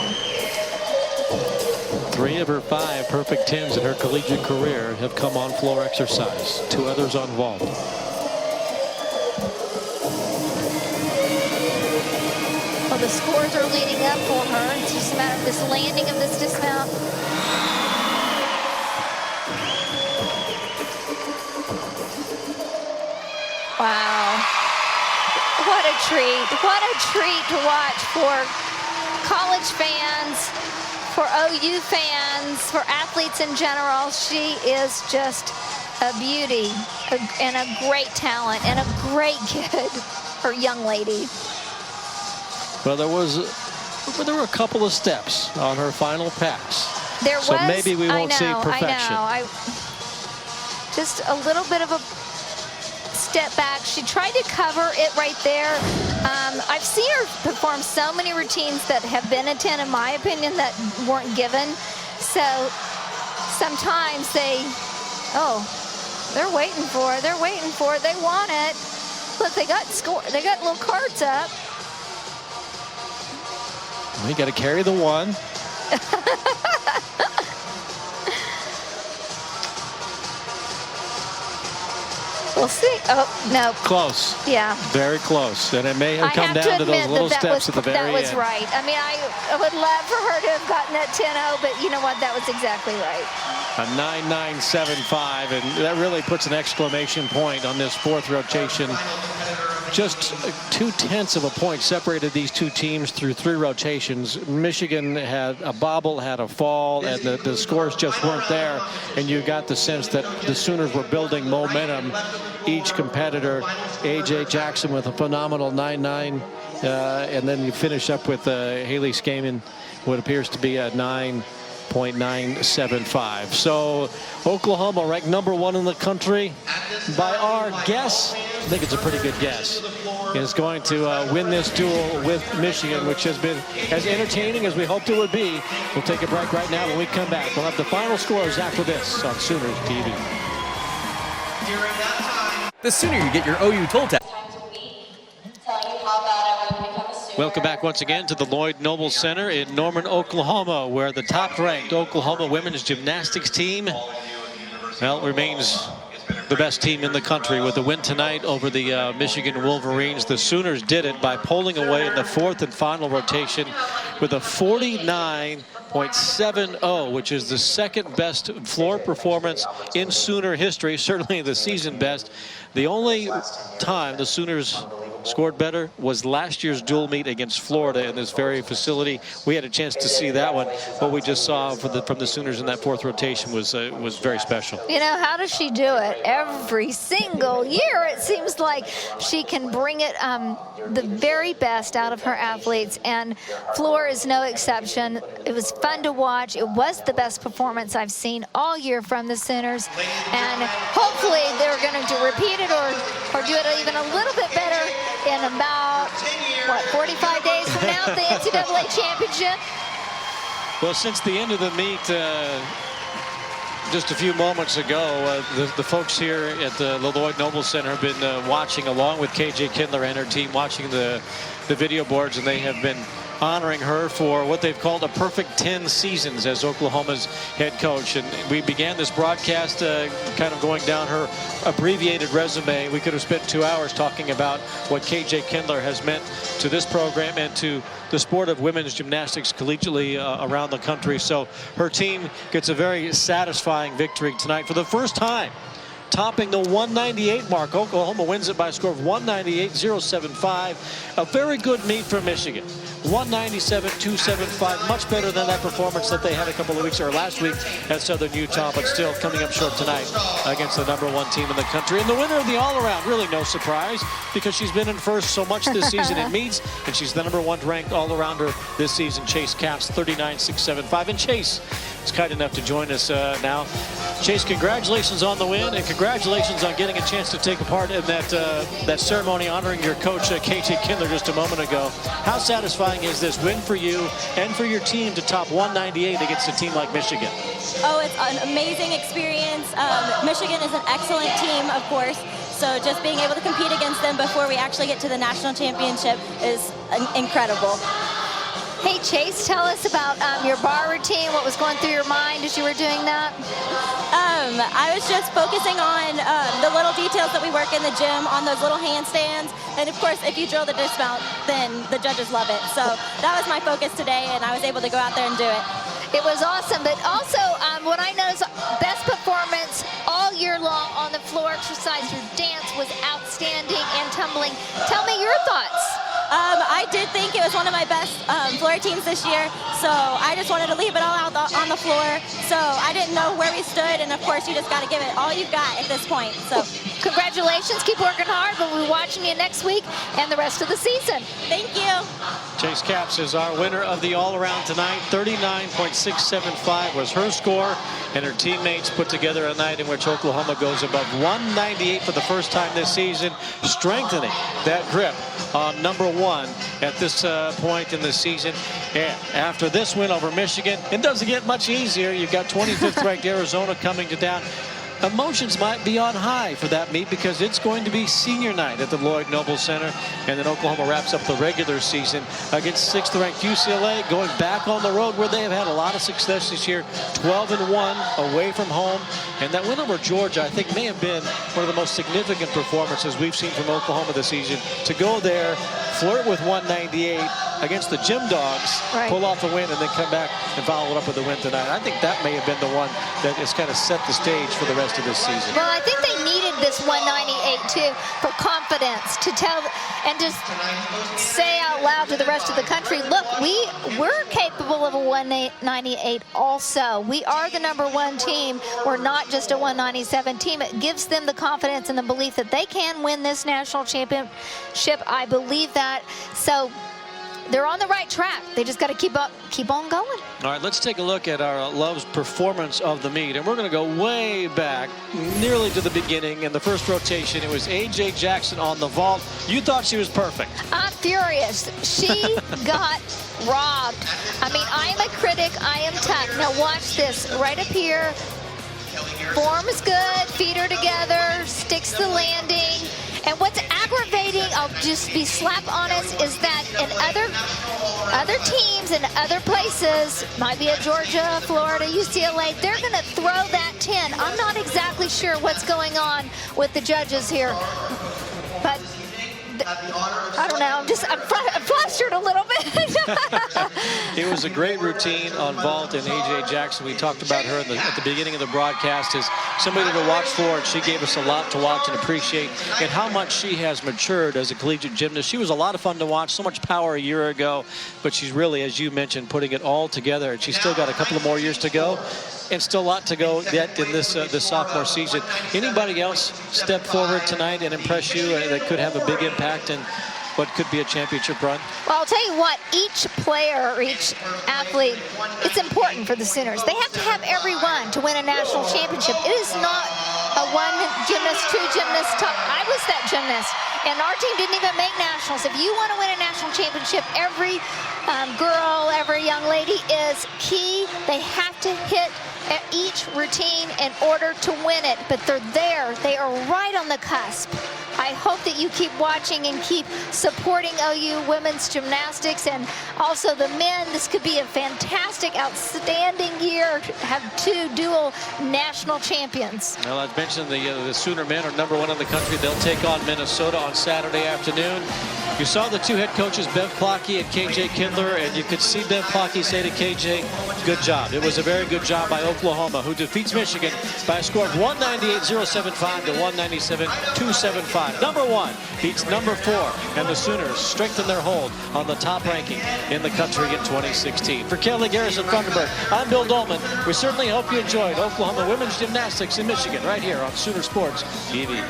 3 of her 5 perfect 10s in her collegiate career have come on floor exercise. 2 others on vault. Well, the scores are leading up for her. It's just a matter of this landing of this dismount. Wow. What a treat. What a treat to watch for college fans, for OU fans, for athletes in general. She is just a beauty and a great talent and a great kid, or young lady. Well, there were a couple of steps on her final pass. So maybe we won't see perfection. I know. Just a little bit of a step back. She tried to cover it right there. I've seen her perform so many routines that have been a 10, in my opinion, that weren't given. So sometimes they're waiting for it. They're waiting for it. They want it. Look, they got little cards up. You got to carry the 1. We'll see. Oh, no. Close. Yeah. Very close. And it may have come down to those little steps at the very end. That was right. I mean, I would love for her to have gotten that 10-0, but you know what? That was exactly right. A 9.975, and that really puts an exclamation point on this 4th rotation. Just 0.2 of a point separated these 2 teams through 3 rotations. Michigan had a bobble, had a fall, and the scores just weren't there. And you got the sense that the Sooners were building momentum. Each competitor, A.J. Jackson with a phenomenal 9.9, and then you finish up with Haley Scaman, what appears to be a 9.975. So Oklahoma ranked #1 in the country by our guess. I think it's a pretty good guess. Is going to win this duel with Michigan, which has been as entertaining as we hoped it would be. We'll take a break right now. When we come back, we'll have the final scores after this on Sooners TV. The sooner you get your OU toll tax. Welcome back once again to the Lloyd Noble Center in Norman, Oklahoma, where the top-ranked Oklahoma women's gymnastics team, well, remains the best team in the country with the win tonight over the Michigan Wolverines. The Sooners did it by pulling away in the 4th and final rotation with a 49.70, which is the 2nd best floor performance in Sooner history, certainly the season best. The only time the Sooners scored better was last year's dual meet against Florida in this very facility. We had a chance to see that one. What we just saw from the Sooners in that 4th rotation was very special. You know, how does she do it? Every single year it seems like she can bring it the very best out of her athletes, and floor is no exception. It was fun to watch. It was the best performance I've seen all year from the Sooners, and hopefully they're going to repeat it or do it even a little bit better in about, 45 days from now at the NCAA championship? Well, since the end of the meet just a few moments ago, the folks here at the Lloyd Noble Center have been watching, along with KJ Kindler and her team, watching the video boards, and they have been honoring her for what they've called a perfect 10 seasons as Oklahoma's head coach. And we began this broadcast kind of going down her abbreviated resume. We could have spent 2 hours talking about what KJ Kindler has meant to this program and to the sport of women's gymnastics collegiately around the country. So her team gets a very satisfying victory tonight for the first time, topping the 198 mark. Oklahoma wins it by a score of 198.075. A very good meet for Michigan. 197.275, much better than that performance that they had a couple of weeks or last week at Southern Utah, but still coming up short tonight against the #1 team in the country. And the winner of the all-around, really no surprise, because she's been in first so much this season in meets, and she's the #1 ranked all-arounder this season. Chayse Capps, 39.675, and Chayse is kind enough to join us now. Chayse, congratulations on the win, and congratulations on getting a chance to take a part in that ceremony honoring your coach, KJ Kindler, just a moment ago. How satisfying is this win for you and for your team to top 198 against a team like Michigan? Oh, it's an amazing experience. Michigan is an excellent team, of course. So just being able to compete against them before we actually get to the national championship is incredible. Hey, Chayse, tell us about your bar routine. What was going through your mind as you were doing that? I was just focusing on the little details that we work in the gym, on those little handstands. And of course, if you drill the dismount, then the judges love it. So that was my focus today, and I was able to go out there and do it. It was awesome, but also what I noticed, best performance all year long on the floor exercise. Your dance was outstanding and tumbling. Tell me your thoughts. I did think it was one of my best floor teams this year, so I just wanted to leave it all out on the floor. So I didn't know where we stood, and of course you just got to give it all you've got at this point. So congratulations, keep working hard, but we'll be watching you next week and the rest of the season. Thank you. Chayse Capps is our winner of the all-around tonight. 39.675 was her score, and her teammates put together a night in which Oklahoma goes above 198 for the first time this season, strengthening that grip on #1 at this point in the season. And after this win over Michigan, it doesn't get much easier. You've got 25th ranked Arizona coming to town. Emotions might be on high for that meet because it's going to be senior night at the Lloyd Noble Center, and then Oklahoma wraps up the regular season against 6th ranked UCLA, going back on the road where they have had a lot of success this year, 12-1 away from home. And that win over Georgia, I think, may have been one of the most significant performances we've seen from Oklahoma this season. To go there, flirt with 198 against the Gym Dogs, pull off a win, and then come back and follow it up with a win tonight. I think that may have been the one that has kind of set the stage for the rest of this season. Well, I think they needed this 198 too for confidence to tell and just say out loud to the rest of the country, look, we're capable of a 198 also. We are the #1 team. We're not just a 197 team. It gives them the confidence and the belief that they can win this national championship. I believe that. So they're on the right track. They just got to keep on going. All right, let's take a look at our Love's performance of the meet. And we're going to go way back, nearly to the beginning. In the first rotation, it was A.J. Jackson on the vault. You thought she was perfect. I'm furious. She got robbed. I mean, I am a critic. I am tough. Now watch this. Right up here. Form is good. Feet are together. Sticks the landing. And what's aggravating, I'll just be slap honest, is that in other teams and other places, might be at Georgia, Florida, UCLA, they're going to throw that 10. I'm not exactly sure what's going on with the judges here, but I don't know. I'm flustered a little bit. It was a great routine on vault and A.J. Jackson. We talked about her at the beginning of the broadcast as somebody to watch for, and she gave us a lot to watch and appreciate, and how much she has matured as a collegiate gymnast. She was a lot of fun to watch, so much power a year ago, but she's really, as you mentioned, putting it all together, and she's still got a couple of more years to go. And still a lot to go yet in this sophomore season. Anybody else step forward tonight and impress you that could have a big impact in what could be a championship run? Well, I'll tell you what, each player or each athlete, it's important for the Sooners. They have to have everyone to win a national championship. It is not a one gymnast, two gymnasts. I was that gymnast, and our team didn't even make nationals. If you want to win a national championship, every girl, every young lady is key. They have to hit at each routine in order to win it, but they're there. They are right on the cusp. I hope that you keep watching and keep supporting OU women's gymnastics and also the men. This could be a fantastic, outstanding year to have two dual national champions. Well, I've mentioned the Sooner men are #1 in the country. They'll take on Minnesota on Saturday afternoon. You saw the two head coaches, Bev Plotke and KJ Kindler, and you could see Bev Plotke say to KJ, good job. It was a very good job by Oklahoma, who defeats Michigan by a score of 198-075 to 197-275. #1 beats #4, and the Sooners strengthen their hold on the top ranking in the country in 2016. For Kelly Garrison Thunderberg, I'm Bill Dolman. We certainly hope you enjoyed Oklahoma women's gymnastics in Michigan right here on Sooner Sports TV.